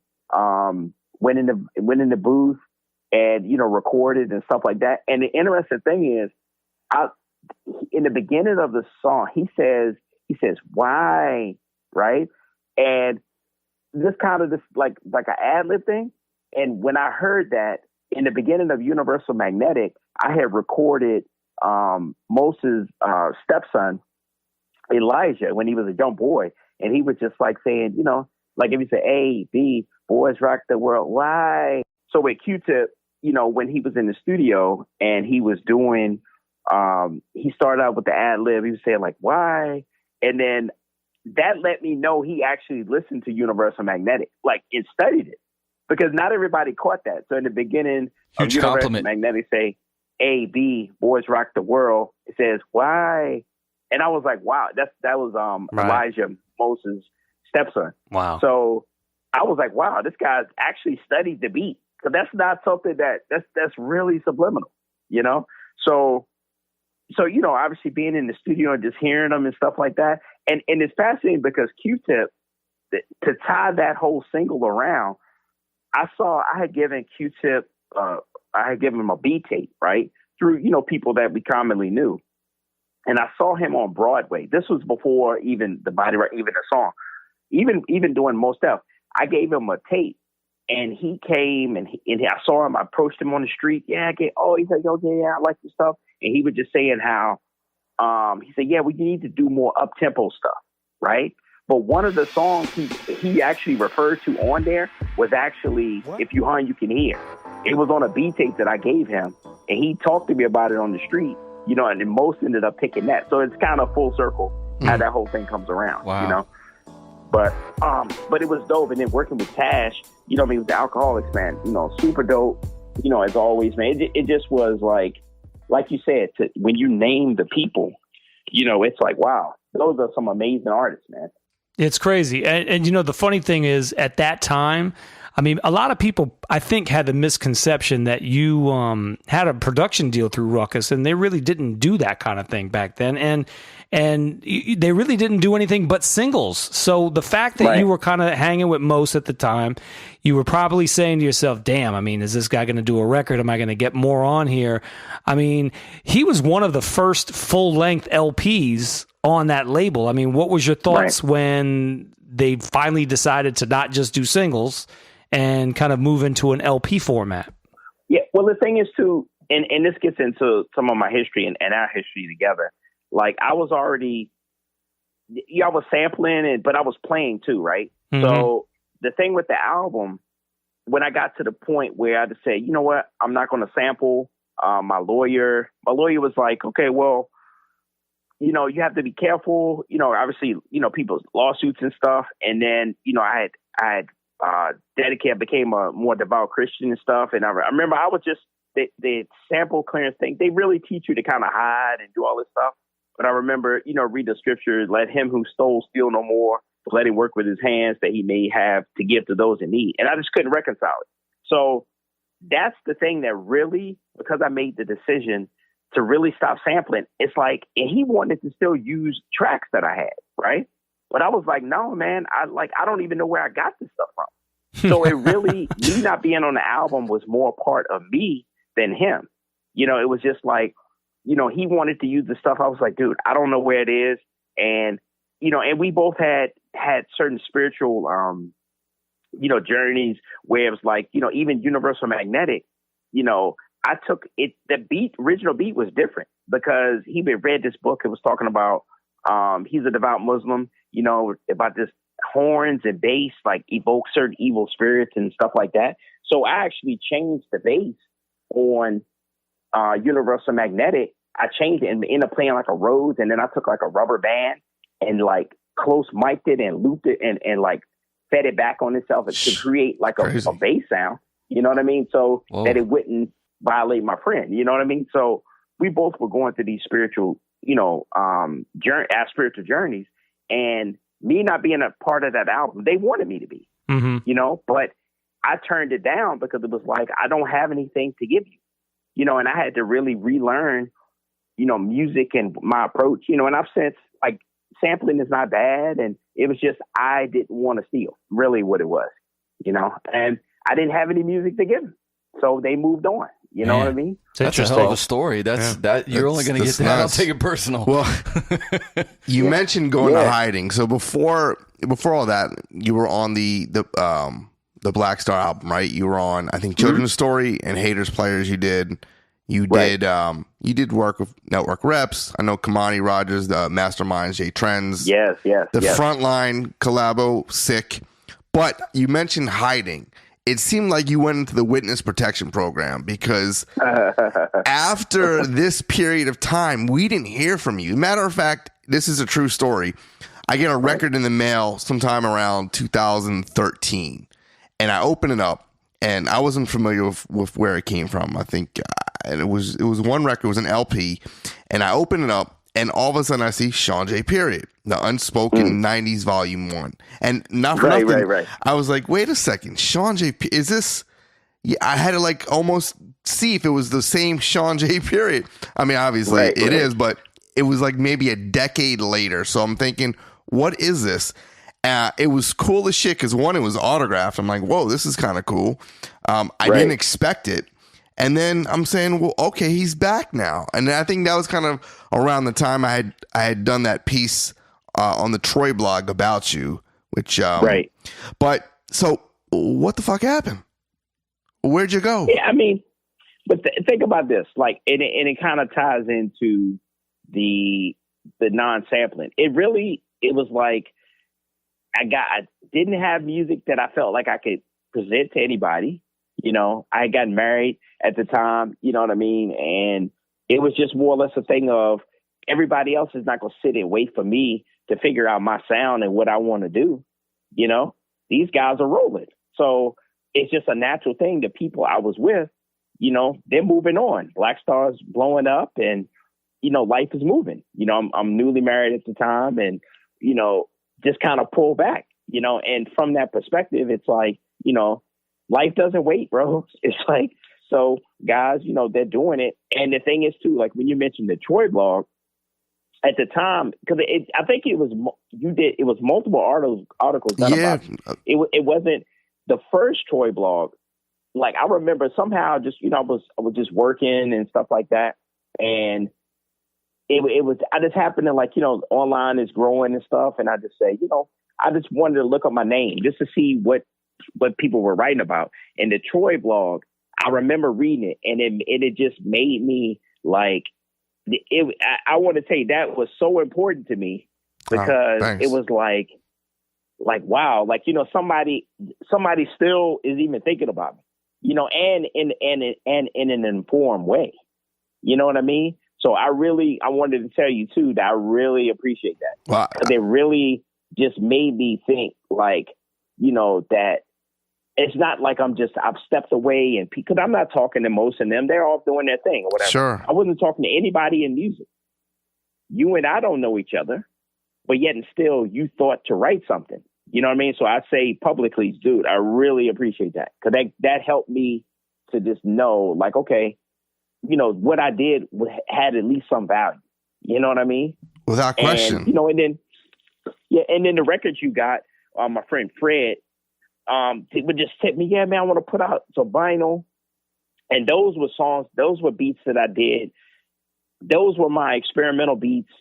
went in the booth and, you know, recorded and stuff like that. And the interesting thing is, in the beginning of the song, he says, why, right? And this kind of like an ad-lib thing. And when I heard that in the beginning of Universal Magnetic, I had recorded Mos's stepson, Elijah, when he was a young boy. And he was just like saying, you know, like if you say A, B, boys rock the world, why? So with Q-Tip, you know, when he was in the studio and he was doing, he started out with the ad lib, he was saying like, why? And then that let me know he actually listened to Universal Magnetic, like, and studied it. because not everybody caught that. So in the beginning, huge compliment. Magnetic say, A, B, boys rock the world. It says, why? And I was like, wow, that was Elijah Moses' stepson. Wow. So I was like, wow, this guy's actually studied the beat. So that's not something that's really subliminal, you know? So, you know, obviously being in the studio and just hearing them and stuff like that. And it's fascinating because Q-Tip, to tie that whole single around, I had given Q-Tip, I had given him a B tape, right? Through, you know, people that we commonly knew. And I saw him on Broadway. This was before even the body, even the song, even doing Mos Def. I gave him a tape, and he came and I saw him. I approached him on the street. Yeah, he's like, okay, yeah, I like this stuff. And he was just saying how, he said, yeah, we need to do more up tempo stuff, right? But one of the songs he actually referred to on there was actually If You Hung, You Can Hear. It was on a B tape that I gave him, and he talked to me about it on the street. You know, and then most ended up picking that. So it's kind of full circle how that whole thing comes around, wow. You know? But it was dope. And then working with Tash, you know what I mean, with the Alcoholics, man, you know, super dope, you know, as always, man. It just was like you said, when you name the people, you know, it's like, wow, those are some amazing artists, man. It's crazy. And you know, the funny thing is at that time, I mean, a lot of people, I think, had the misconception that you had a production deal through Ruckus, and they really didn't do that kind of thing back then. And they really didn't do anything but singles. So the fact that you were kind of hanging with Mos at the time, you were probably saying to yourself, damn, I mean, is this guy going to do a record? Am I going to get more on here? I mean, he was one of the first full-length LPs on that label. I mean, what was your thoughts when they finally decided to not just do singles and kind of move into an LP format? Yeah, well, the thing is, too, and this gets into some of my history and our history together. Like, I was already, I was sampling, but I was playing, too, right? Mm-hmm. So the thing with the album, when I got to the point where I had to say, you know what, I'm not going to sample, my lawyer was like, okay, well, you know, you have to be careful, you know, obviously, you know, people's lawsuits and stuff. And then, you know, I had dedicated, became a more devout Christian and stuff. And I remember I was just, the sample clearance thing, they really teach you to kind of hide and do all this stuff. But I remember, you know, read the scriptures, let him who stole steal no more, let him work with his hands that he may have to give to those in need. And I just couldn't reconcile it. So that's the thing that really, because I made the decision to really stop sampling, it's like, and he wanted to still use tracks that I had, right? But I was like, no, man, I don't even know where I got this stuff from. So it really, me not being on the album was more part of me than him. You know, it was just like, you know, he wanted to use the stuff. I was like, dude, I don't know where it is. And, you know, and we both had certain spiritual, you know, journeys where it was like, you know, even Universal Magnetic, you know, I took it, original beat was different because he had read this book. It was talking about, he's a devout Muslim, you know, about this horns and bass, like evoke certain evil spirits and stuff like that. So I actually changed the bass on Universal Magnetic. I changed it and ended up playing like a Rhodes, and then I took like a rubber band and like close mic'd it and looped it and like fed it back on itself to create like a bass sound. You know what I mean? So that it wouldn't violate my friend. You know what I mean? So we both were going through these spiritual, you know, our spiritual journeys, and me not being a part of that album, they wanted me to be, you know, but I turned it down because it was like, I don't have anything to give you, you know, and I had to really relearn, you know, music and my approach, you know, and I've since, like, sampling is not bad. And it was just, I didn't want to steal, really what it was, you know, and I didn't have any music to give them. So they moved on. You know what I mean? That's a hell of a story. You're only going to get that. I'll take it personal. Well, you mentioned going to hiding. So before all that, you were on the Black Star album, right? You were on, I think, Children's Story and Haters Players. You did work with Network Reps. I know Kamani Rogers, the Masterminds, J Trends. Yes. The Frontline collabo, sick. But you mentioned hiding. It seemed like you went into the witness protection program because after this period of time, we didn't hear from you. Matter of fact, this is a true story. I get a record in the mail sometime around 2013, and I open it up, and I wasn't familiar with where it came from. I think and it was one record, it was an LP, and I opened it up, and all of a sudden I see Shawn J. Period, the Unspoken 90s Volume 1. And not for nothing, right. I was like, wait a second, Shawn J. Is this... Yeah, I had to like almost see if it was the same Shawn J. Period. I mean, obviously it is, but it was like maybe a decade later. So I'm thinking, what is this? It was cool as shit because one, it was autographed. I'm like, whoa, this is kind of cool. I didn't expect it. And then I'm saying, well, okay, he's back now. And I think that was kind of around the time I had done that piece on the Troy blog about you, which But so what the fuck happened? Where'd you go? Yeah, I mean, but think about this, like, and it kind of ties into the non-sampling. It was like I didn't have music that I felt like I could present to anybody. You know, I had gotten married at the time, you know what I mean? And it was just more or less a thing of everybody else is not going to sit and wait for me to figure out my sound and what I want to do. You know, these guys are rolling. So it's just a natural thing. The people I was with, you know, they're moving on. Black Star's blowing up and, you know, life is moving. You know, I'm newly married at the time and, you know, just kind of pull back, you know, and from that perspective, it's like, you know, life doesn't wait, bro. It's like, so guys, you know, they're doing it. And the thing is too, like when you mentioned the Troy blog at the time, because I think it was multiple articles done about you. It wasn't the first Troy blog. Like I remember somehow just, you know, I was just working and stuff like that. And I just happened to like, you know, online is growing and stuff. And I just say, you know, I just wanted to look up my name just to see what people were writing about. And the Troy blog, I remember reading it and it just made me like, I want to tell you that was so important to me because it was like, wow, like, you know, somebody still is even thinking about me, you know, and in an informed way, you know what I mean? So I wanted to tell you too, that I really appreciate that. Wow. They really just made me think like, you know, that it's not like I've stepped away and because I'm not talking to most of them. They're all doing their thing or whatever. Sure. I wasn't talking to anybody in music. You and I don't know each other, but yet and still you thought to write something. You know what I mean? So I say publicly, dude, I really appreciate that because that helped me to just know like, okay, you know, what I did had at least some value. You know what I mean? Without question. And, you know, and then the records you got, my friend Fred, would just tip me, yeah, man, I want to put out some vinyl. And those were songs, those were beats that I did. Those were my experimental beats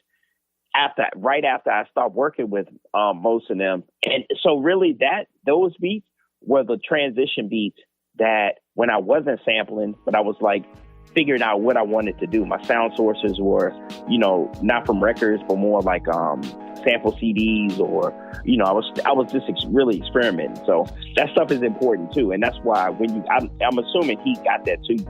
right after I stopped working with most of them. And so really those beats were the transition beats that when I wasn't sampling, but I was like figuring out what I wanted to do. My sound sources were, you know, not from records, but more like sample CDs or, you know, I was just really experimenting. So that stuff is important too. And that's why I'm assuming he got that too.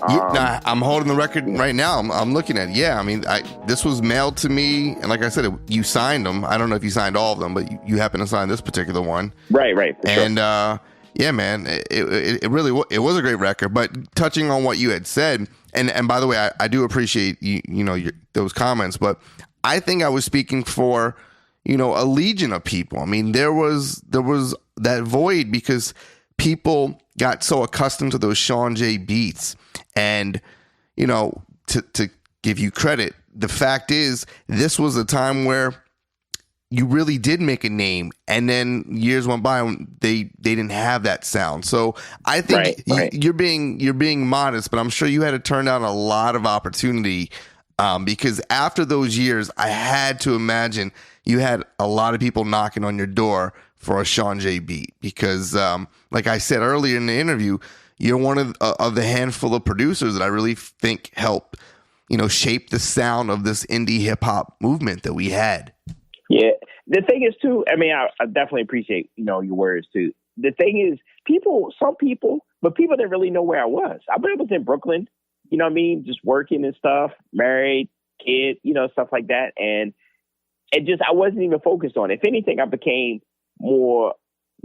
I'm holding the record right now. I'm looking at it. Yeah, I mean, this was mailed to me, and like I said, you signed them. I don't know if you signed all of them, but you happen to sign this particular one. Right. And yeah, man, it really was a great record. But touching on what you had said, and by the way, I do appreciate those comments, but I think I was speaking for, you know, a legion of people. I mean, there was that void because people got so accustomed to those Shawn J beats. And, you know, to give you credit, the fact is this was a time where you really did make a name, and then years went by and they didn't have that sound. So I think you're being modest, but I'm sure you had to turn down a lot of opportunity because after those years, I had to imagine you had a lot of people knocking on your door for a Shawn J beat because, like I said earlier in the interview, you're one of the handful of producers that I really think helped, you know, shape the sound of this indie hip hop movement that we had. Yeah. The thing is too, I mean, I definitely appreciate, you know, your words too. The thing is some people didn't really know where I was. I was in Brooklyn, you know what I mean? Just working and stuff, married, kid, you know, stuff like that. And I wasn't even focused on it. If anything, I became more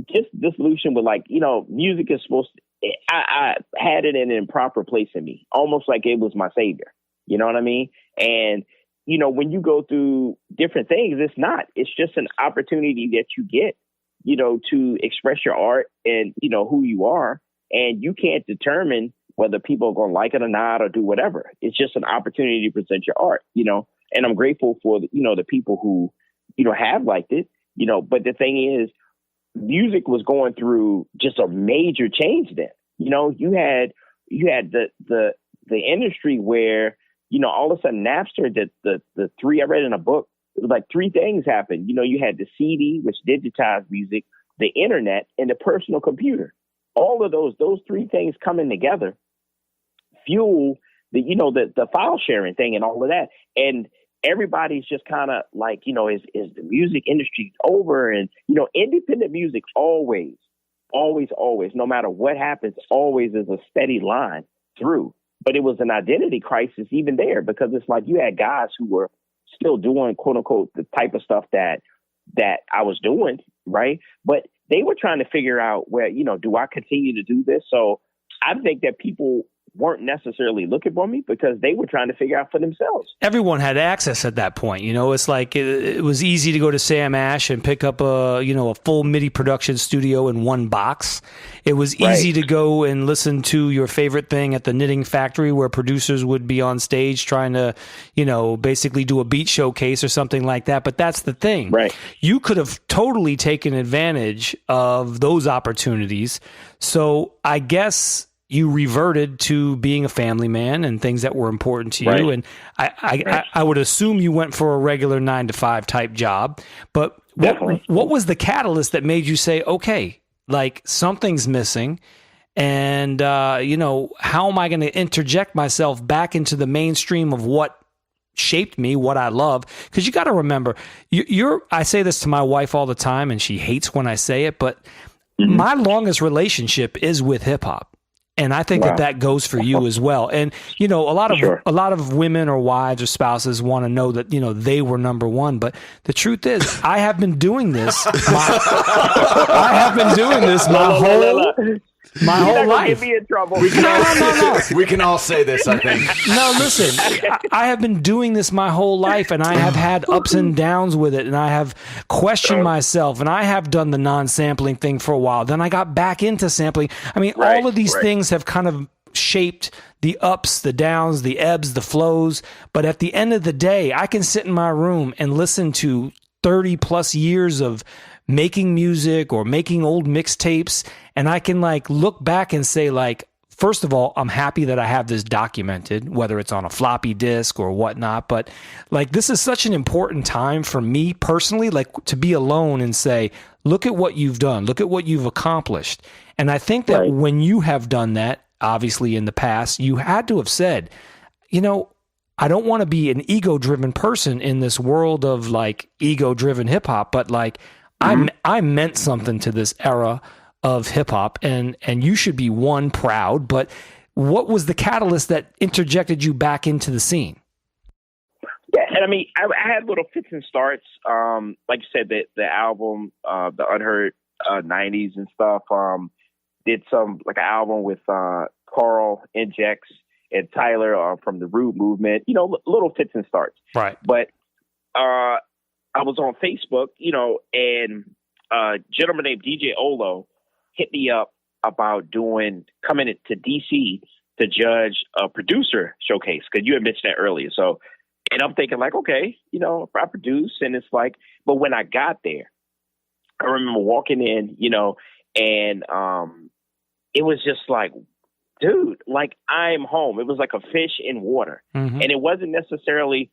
just disillusioned with like, you know, music is supposed to, I had it in an improper place in me, almost like it was my savior. You know what I mean? And, you know, when you go through different things, it's not. It's just an opportunity that you get, you know, to express your art and, you know, who you are. And you can't determine whether people are going to like it or not or do whatever. It's just an opportunity to present your art, you know. And I'm grateful for, you know, the people who, you know, have liked it, you know. But the thing is, music was going through just a major change then. You know, you had the industry where, you know, all of a sudden Napster, the three I read in a book, it was like three things happened. You know, you had the CD, which digitized music, the internet, and the personal computer. All of those three things coming together fuel the, you know, the file sharing thing and all of that. And everybody's just kind of like, you know, is the music industry over? And, you know, independent music always, no matter what happens, always is a steady line through. But it was an identity crisis even there, because it's like you had guys who were still doing, quote unquote, the type of stuff that I was doing, right? But they were trying to figure out where, you know, do I continue to do this? So I think that people weren't necessarily looking for me because they were trying to figure out for themselves. Everyone had access at that point. You know, it's like it was easy to go to Sam Ash and pick up a full MIDI production studio in one box. It was easy to go and listen to your favorite thing at the Knitting Factory, where producers would be on stage trying to, you know, basically do a beat showcase or something like that. But that's the thing. Right. You could have totally taken advantage of those opportunities. So I guess you reverted to being a family man and things that were important to you. And I would assume you went for a regular 9-to-5 type job. But what was the catalyst that made you say, okay, like something's missing, and you know, how am I going to interject myself back into the mainstream of what shaped me, what I love? Because you got to remember, I say this to my wife all the time, and she hates when I say it, but my longest relationship is with hip hop. And I think that goes for you as well. And, you know, a lot of women or wives or spouses want to know that, you know, they were number one. But the truth is, I have been doing this. My whole life. Get me in trouble. No. We can all say this, I think. No, listen. I have been doing this my whole life, and I have had ups and downs with it, and I have questioned myself, and I have done the non-sampling thing for a while. Then I got back into sampling. I mean, all of these things have kind of shaped the ups, the downs, the ebbs, the flows. But at the end of the day, I can sit in my room and listen to 30 plus years of making music or making old mixtapes, and I can like look back and say, like, first of all, I'm happy that I have this documented, whether it's on a floppy disk or whatnot. But like, this is such an important time for me personally, like to be alone and say, look at what you've done, look at what you've accomplished. And I think that when you have done that, obviously in the past, you had to have said, you know, I don't want to be an ego-driven person in this world of like ego-driven hip hop, but like, I meant something to this era of hip hop, and you should be proud. But what was the catalyst that interjected you back into the scene? Yeah, and I mean, I had little fits and starts. Like you said, the album, the Unheard 90s and stuff. Did some like an album with Carl Injects and Tyler from the Rude Movement. You know, little fits and starts. Right. But I was on Facebook, you know, and a gentleman named DJ Olo hit me up about coming to DC to judge a producer showcase, because you had mentioned that earlier. So, and I'm thinking like, okay, you know, if I produce, and it's like, but when I got there, I remember walking in, you know, and it was just like, dude, like I'm home. It was like a fish in water. And it wasn't necessarily,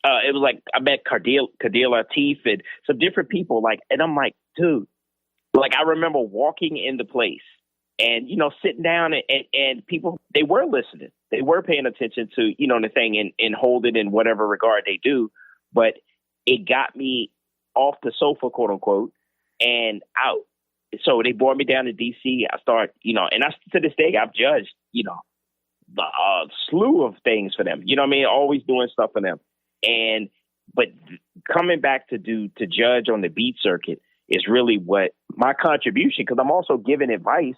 it was like I met Kadir Latif and some different people, like, and I'm like, dude, like I remember walking in the place and, you know, sitting down and people, they were listening. They were paying attention to, you know, the thing and hold it in whatever regard they do. But it got me off the sofa, quote unquote, and out. So they brought me down to DC. I started, you know, and to this day, I've judged, you know, the slew of things for them. You know what I mean? Always doing stuff for them. But coming back to judge on the beat circuit is really what my contribution, because I'm also giving advice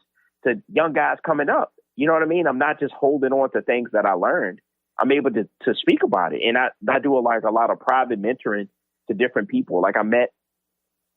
young guys coming up. You know what I mean? I'm not just holding on to things that I learned. I'm able to speak about it. And I do a lot of private mentoring to different people. Like I met,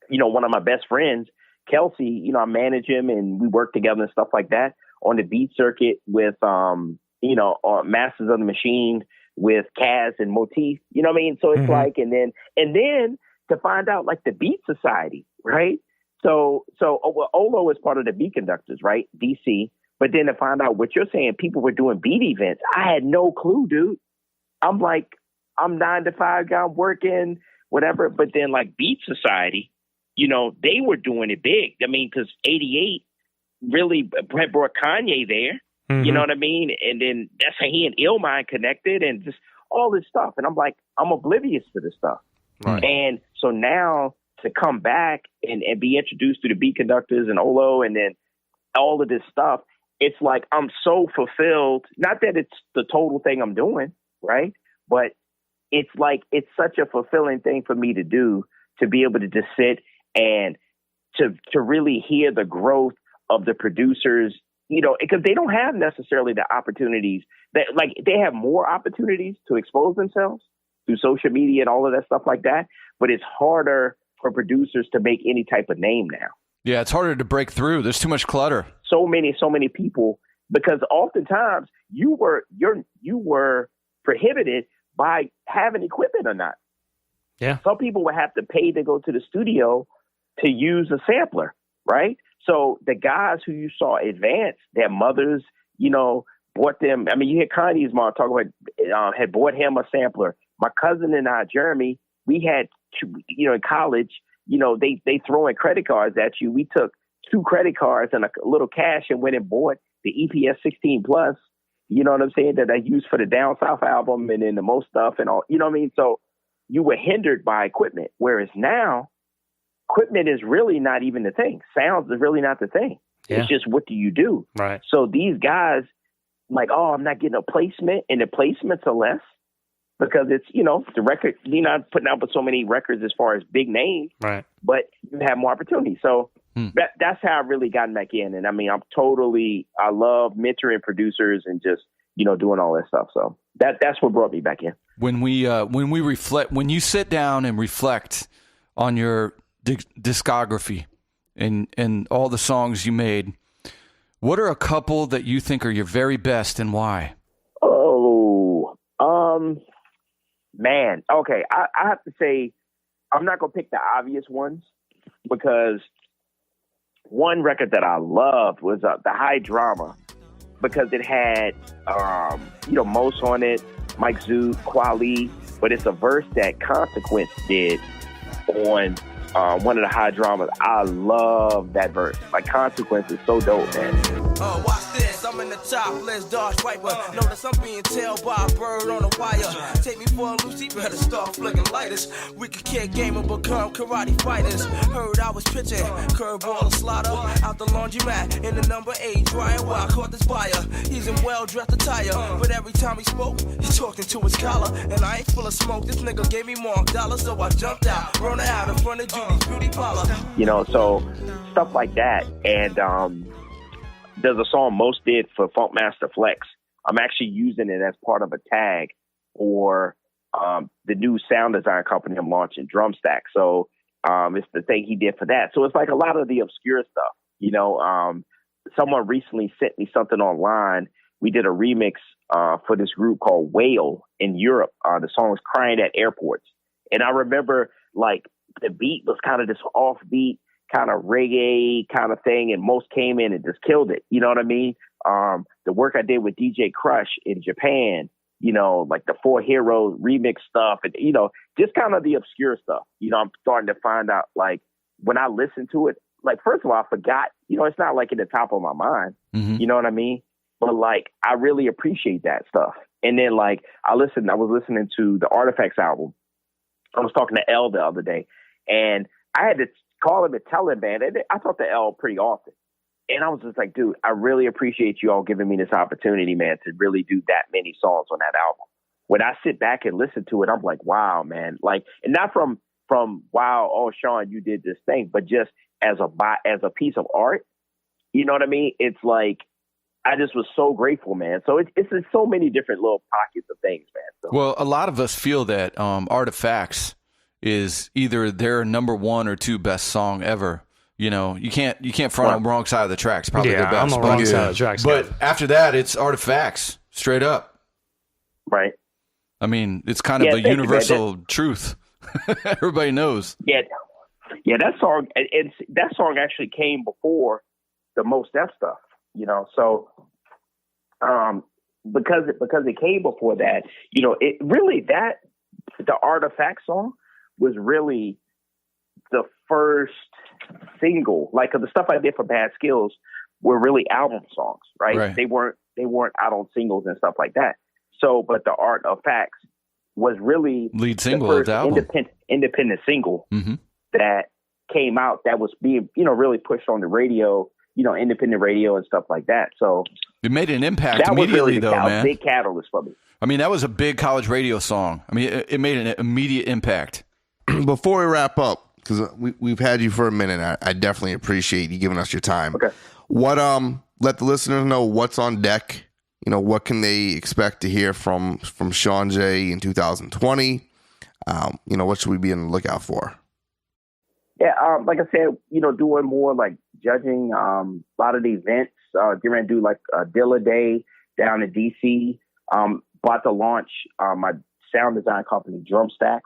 one of my best friends, Kelsey, I manage him and we work together and stuff like that on the beat circuit with, Masters of the Machine with Kaz and Motif. You know what I mean? So it's like, and then to find out like the Beat Society, right? So Olo is part of the Beat Conductors, right? DC. But then to find out what you're saying, people were doing beat events. I had no clue, dude. I'm 9 to 5 guy, I'm working, whatever. But then like Beat Society, they were doing it big. I mean, because 88 really brought Kanye there. You know what I mean? And then that's how he and Illmind connected and just all this stuff. And I'm like, I'm oblivious to this stuff. Right. And so now to come back and be introduced to the Beat Conductors and Olo and then all of this stuff, it's like I'm so fulfilled. Not that it's the total thing I'm doing, right? But it's like it's such a fulfilling thing for me to do, to be able to just sit and to really hear the growth of the producers, because they don't have necessarily the opportunities that, like, they have more opportunities to expose themselves through social media and all of that stuff like that. But it's harder for producers to make any type of name now. Yeah, it's harder to break through. There's too much clutter. So many people, because oftentimes you were prohibited by having equipment or not. Yeah. Some people would have to pay to go to the studio to use a sampler, right? So the guys who you saw advance, their mothers, bought them. I mean, you hear Kanye's mom talk about, had bought him a sampler. My cousin and I, Jeremy, we had, in college, they throw in credit cards at you. We took 2 credit cards and a little cash and went and bought the EPS 16 Plus, you know what I'm saying, that I used for the Down South album and then the Most Stuff and all, you know what I mean? So you were hindered by equipment, whereas now equipment is really not even the thing. Sounds is really not the thing. Yeah. It's just, what do you do? Right. So these guys like, oh, I'm not getting a placement, and the placements are less because it's, the record, you're not putting out with so many records as far as big names, right? But you have more opportunity. So that's how I really gotten back in. And I mean, I love mentoring producers and just, doing all that stuff. So that's what brought me back in. When we reflect, when you sit down and reflect on your discography and all the songs you made, what are a couple that you think are your very best and why? Man. Okay. I have to say, I'm not going to pick the obvious ones because one record that I loved was the High Drama, because it had, Mos on it, Mike Zoot, Kweli, but it's a verse that Consequence did on one of the High Dramas. I love that verse. Like, Consequence is so dope, man. Watch this, I'm in the top list, dodge swiper. Notice I'm being tailed by a bird on a wire. Take me for a loose, better start flicking lighters. We could kick game and become karate fighters. Heard I was pitching, curveball and slaughter. Out the laundromat in the number 8 dryer where I caught this buyer. He's in well-dressed attire, but every time he spoke, he talked into his collar. And I ain't full of smoke, this nigga gave me more dollars, so I jumped out, run out in front of Judy's beauty parlor. So stuff like that. And there's a song Mos did for Funkmaster Flex. I'm actually using it as part of a tag for the new sound design company I'm launching, Drumstack. So it's the thing he did for that. So it's like a lot of the obscure stuff. Someone recently sent me something online. We did a remix for this group called Whale in Europe. The song was Crying at Airports. And I remember, like, the beat was kind of this offbeat, kind of reggae kind of thing, and Mos came in and just killed it. You know what I mean? The work I did with DJ Crush in Japan, like the 4 Heroes remix stuff, and just kind of the obscure stuff. I'm starting to find out, like, when I listen to it, like, first of all, I forgot, it's not like in the top of my mind. Mm-hmm. You know what I mean? But like, I really appreciate that stuff. And then, like, I was listening to the Artifacts album. I was talking to L the other day, and I had to call him and tell him, man, I talk to L pretty often. And I was just like, dude, I really appreciate you all giving me this opportunity, man, to really do that many songs on that album. When I sit back and listen to it, I'm like, wow, man. Like, and not from wow, oh, Shawn, you did this thing, but just as a piece of art, You know what I mean? It's like, I just was so grateful, man. So it's in so many different little pockets of things, man. So. Well, a lot of us feel that Artifacts is either their number 1 or 2 best song ever. You know, you can't front on the wrong side of the tracks. Probably their best. I'm on the wrong side of the tracks. But after that, it's Artifacts, straight up. Right. I mean, it's kind of a universal truth. Everybody knows. Yeah, that song. That song actually came before the Mos Def stuff. You know, so because it came before that, you know, it really the Artifact song was really the first single. Like the stuff I did for Bad Skillz were really album songs, right? They weren't out on singles and stuff like that. So, but the Artifacts was really lead single of the album, independent single that came out that was being, you know, really pushed on the radio, you know, independent radio and stuff like that. So it made an impact that immediately, was really man. Big catalyst for me. I mean, that was a big college radio song. I mean, it made an immediate impact. Before we wrap up, because we've had you for a minute, I definitely appreciate you giving us your time. Okay. What let the listeners know what's on deck. You know, what can they expect to hear from Shawn J in 2020? You know, what should we be on the lookout for? Yeah, like I said, you know, doing more like judging a lot of the events. Getting ready to do like a Dilla Day down in DC. About to launch my sound design company, Drumstacks.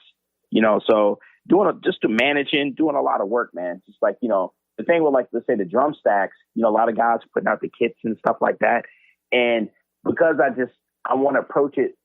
You know, so doing a lot of work, man. Just like, you know, the thing with, like, let's say the Drumstacks, you know, a lot of guys putting out the kits and stuff like that. And because I want to approach it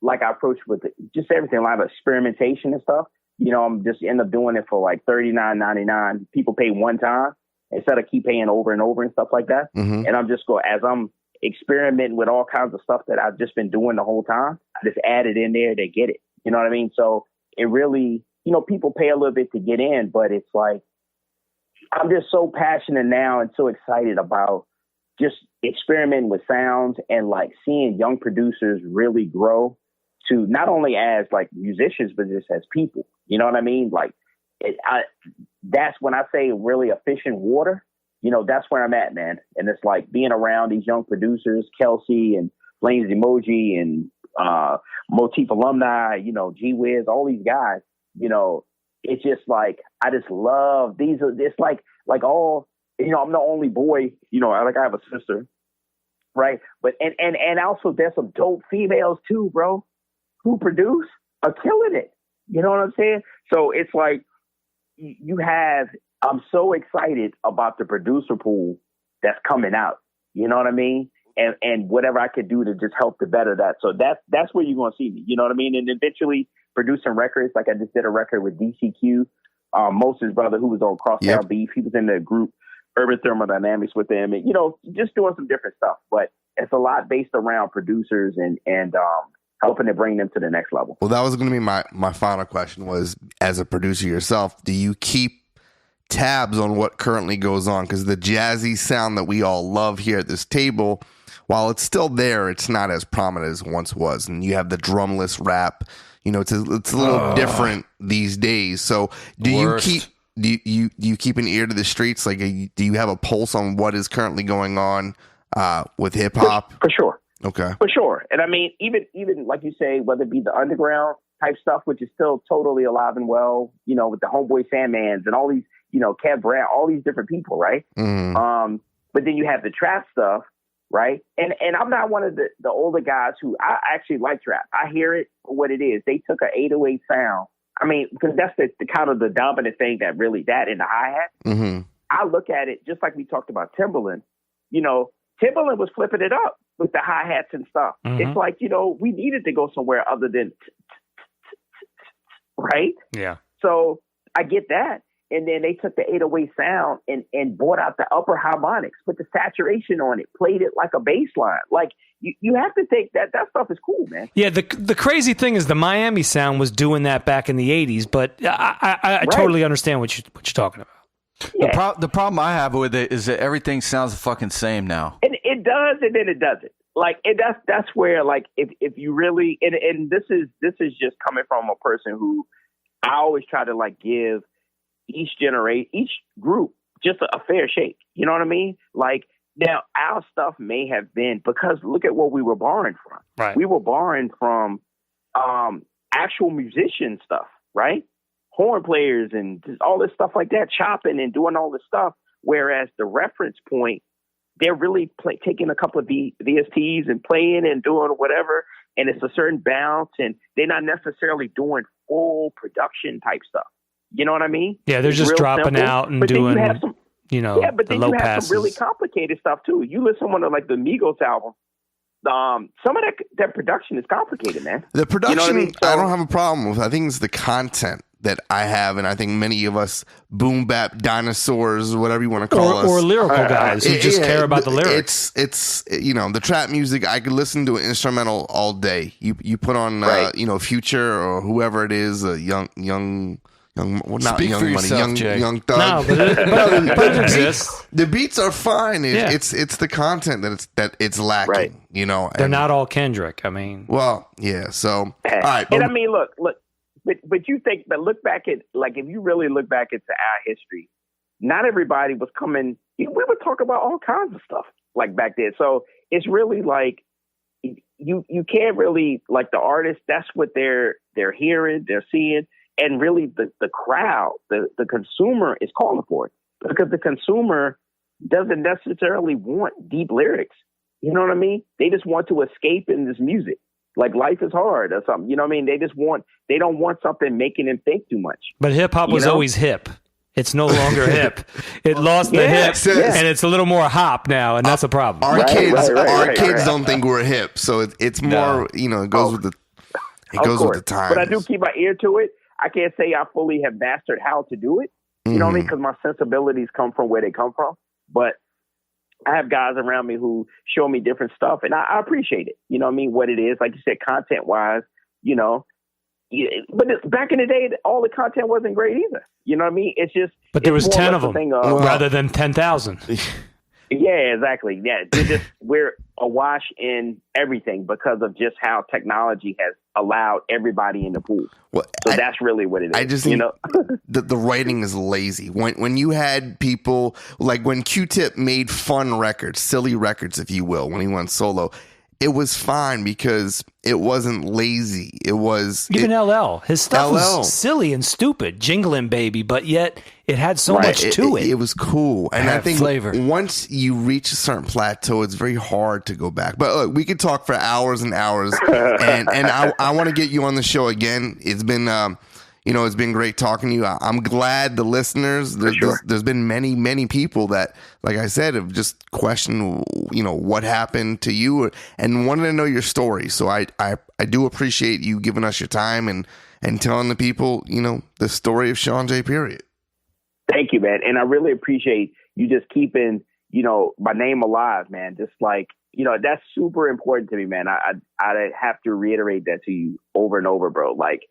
like I approach with just everything, a lot of experimentation and stuff. You know, I'm just end up doing it for like $39.99. People pay one time instead of keep paying over and over and stuff like that. Mm-hmm. And I'm just as I'm experimenting with all kinds of stuff that I've just been doing the whole time, I just add it in there. They get it. You know what I mean? So it really, you know, people pay a little bit to get in, but it's like, I'm just so passionate now and so excited about just experimenting with sounds and like seeing young producers really grow to not only as like musicians, but just as people. You know what I mean? Like, that's when I say really a fish in water. You know, that's where I'm at, man. And it's like being around these young producers, Kelsey and Flames Emoji and Motif alumni, you know, G Wiz, all these guys. You know, it's just like, I just love these. It's like all, you know, I'm the only boy, you know, like I have a sister, right? But, and also there's some dope females too, bro, who produce are killing it. You know what I'm saying? So it's like, I'm so excited about the producer pool that's coming out. You know what I mean? And whatever I could do to just help to better that. So that's where you're going to see me. You know what I mean? And eventually producing records. Like I just did a record with DCQ, Moses' brother, who was on Crosstown Beef. He was in the group Urban Thermodynamics with them, and, you know, just doing some different stuff. But it's a lot based around producers and helping to bring them to the next level. Well, that was going to be my final question was, as a producer yourself, do you keep tabs on what currently goes on? Because the jazzy sound that we all love here at this table, while it's still there, it's not as prominent as it once was. And you have the drumless rap. You know, it's a little different these days. So do you keep an ear to the streets? Like, do you have a pulse on what is currently going on with hip hop? For sure. Okay. For sure. And I mean, even like you say, whether it be the underground type stuff, which is still totally alive and well, you know, with the Homeboy Sandmans and all these, you know, Kev Brown, all these different people, right? Mm. But then you have the trap stuff, right? And I'm not one of the older guys who, I actually like trap. I hear it for what it is. They took an 808 sound. I mean, because that's the kind of the dominant thing that really, that in the hi-hat. Mm-hmm. I look at it just like we talked about Timbaland. You know, Timbaland was flipping it up with the hi-hats and stuff. Mm-hmm. It's like, you know, we needed to go somewhere other than right? Yeah. So I get that. And then they took the 808 sound and brought out the upper harmonics, put the saturation on it, played it like a bass line. Like, you have to think that stuff is cool, man. Yeah, the crazy thing is the Miami sound was doing that back in the 80s, but I totally understand what you're talking about. Yeah. The problem I have with it is that everything sounds the fucking same now. And it does, and then it doesn't. Like, and that's where, like, if you really, and this is just coming from a person who I always try to, like, give each group just a fair shake. You know what I mean? Like, Now, our stuff may have been, because look at what we were borrowing from. Right. We were borrowing from actual musician stuff, right? Horn players and just all this stuff like that, chopping and doing all this stuff. Whereas the reference point, they're really taking a couple of VSTs and playing and doing whatever, and it's a certain bounce, and they're not necessarily doing full production type stuff. You know what I mean? Yeah, they're It's just real dropping simple, out and but then doing, you have some, yeah, but the then low you have passes. some really complicated stuff too. You listen to one of like the Migos album. Some of that production is complicated, man. The production, you know what I mean? So, I don't have a problem with. I think it's the content that I have, and I think many of us boom bap dinosaurs, whatever you want to call us, or lyrical guys who just care about the lyrics. It's the trap music. I could listen to an instrumental all day. You put on Future or whoever it is, young. Well, not Speak Young for Money, yourself, Jay. young Thug. No, but it exists. The beats are fine. Yeah. It's the content that it's lacking. Right. They're not all Kendrick. I mean, well, yeah. So all right, and I mean, look, but you think, but look back at, like, if you really look back into our history, not everybody was coming. We would talk about all kinds of stuff like back then. So it's really like you can't really, like, the artists. That's what they're hearing, they're seeing. And really, the crowd, the consumer is calling for it, because the consumer doesn't necessarily want deep lyrics. You know what I mean? They just want to escape in this music, like life is hard or something. You know what I mean? They don't want something making them think too much. but hip hop was always hip. It's no longer hip. It lost the hip, and it's a little more hop now, and that's a problem. Our kids don't think we're hip, so it's more. It goes with the. It goes with the time. But I do keep my ear to it. I can't say I fully have mastered how to do it. You know what I mean? Because my sensibilities come from where they come from. But I have guys around me who show me different stuff, and I appreciate it. You know what I mean? What it is, like you said, content-wise, But back in the day, all the content wasn't great either. You know what I mean? It's just. But there was 10 of them rather than 10,000. Yeah, exactly. Yeah, we're awash in everything because of just how technology has allowed everybody in the pool. Well, so that's really what it is. I just think the writing is lazy. When you had people like when Q-Tip made fun records, silly records, if you will, when he went solo, it was fine because it wasn't lazy. It was even LL. His stuff was silly and stupid, jingling baby, but yet it had so much to it. It was cool, and I think flavor. Once you reach a certain plateau, it's very hard to go back. But look, we could talk for hours and hours, and I want to get you on the show again. It's been. It's been great talking to you. I'm glad the listeners, there's been many people that, like I said, have just questioned, what happened to you and wanted to know your story. So I do appreciate you giving us your time and telling the people, the story of Shawn J. Period. Thank you, man. And I really appreciate you just keeping, my name alive, man. Just like, that's super important to me, man. I have to reiterate that to you over and over, bro. Like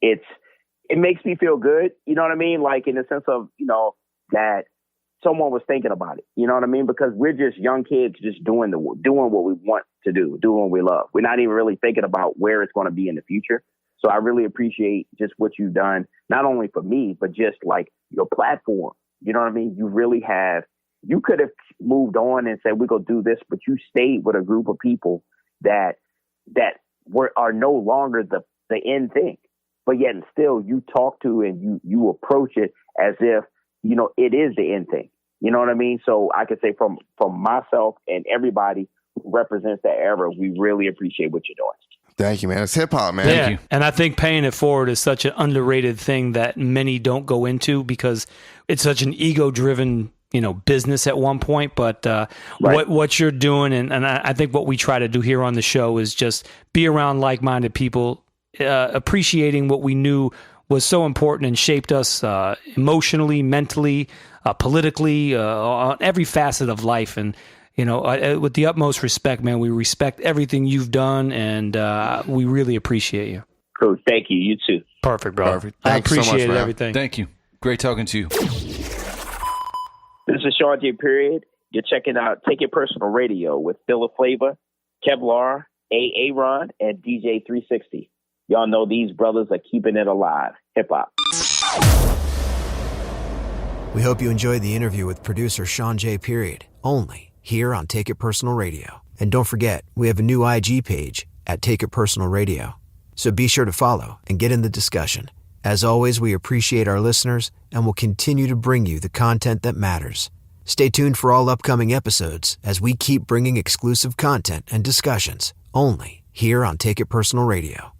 it makes me feel good. You know what I mean? Like in the sense of, that someone was thinking about it. You know what I mean? Because we're just young kids just doing what we want to do, doing what we love. We're not even really thinking about where it's going to be in the future. So I really appreciate just what you've done, not only for me, but just like your platform. You know what I mean? You could have moved on and said, we're going to do this, but you stayed with a group of people that are no longer the end thing. But yet and still you talk to and you approach it as if, it is the end thing. You know what I mean? So I could say from myself and everybody who represents that era, we really appreciate what you're doing. Thank you, man. It's hip hop, man. Yeah. Thank you. And I think paying it forward is such an underrated thing that many don't go into because it's such an ego-driven, business at one point. But what you're doing, and I think what we try to do here on the show is just be around like-minded people, appreciating what we knew was so important and shaped us emotionally, mentally, politically, on every facet of life. And with the utmost respect, man, we respect everything you've done, and we really appreciate you. Cool. Thank you. You too. Perfect, bro. Perfect. I Thanks so much, appreciate man. everything. Thank you. Great talking to you. This is Shawn J. Period. You're checking out Take It Personal Radio with Philip Flavor, Kevlar, Aaron, and DJ 360. Y'all know these brothers are keeping it alive. Hip hop. We hope you enjoyed the interview with producer Shawn J. Period, only here on Take It Personal Radio. And don't forget, we have a new IG page at Take It Personal Radio. So be sure to follow and get in the discussion. As always, we appreciate our listeners and will continue to bring you the content that matters. Stay tuned for all upcoming episodes as we keep bringing exclusive content and discussions only here on Take It Personal Radio.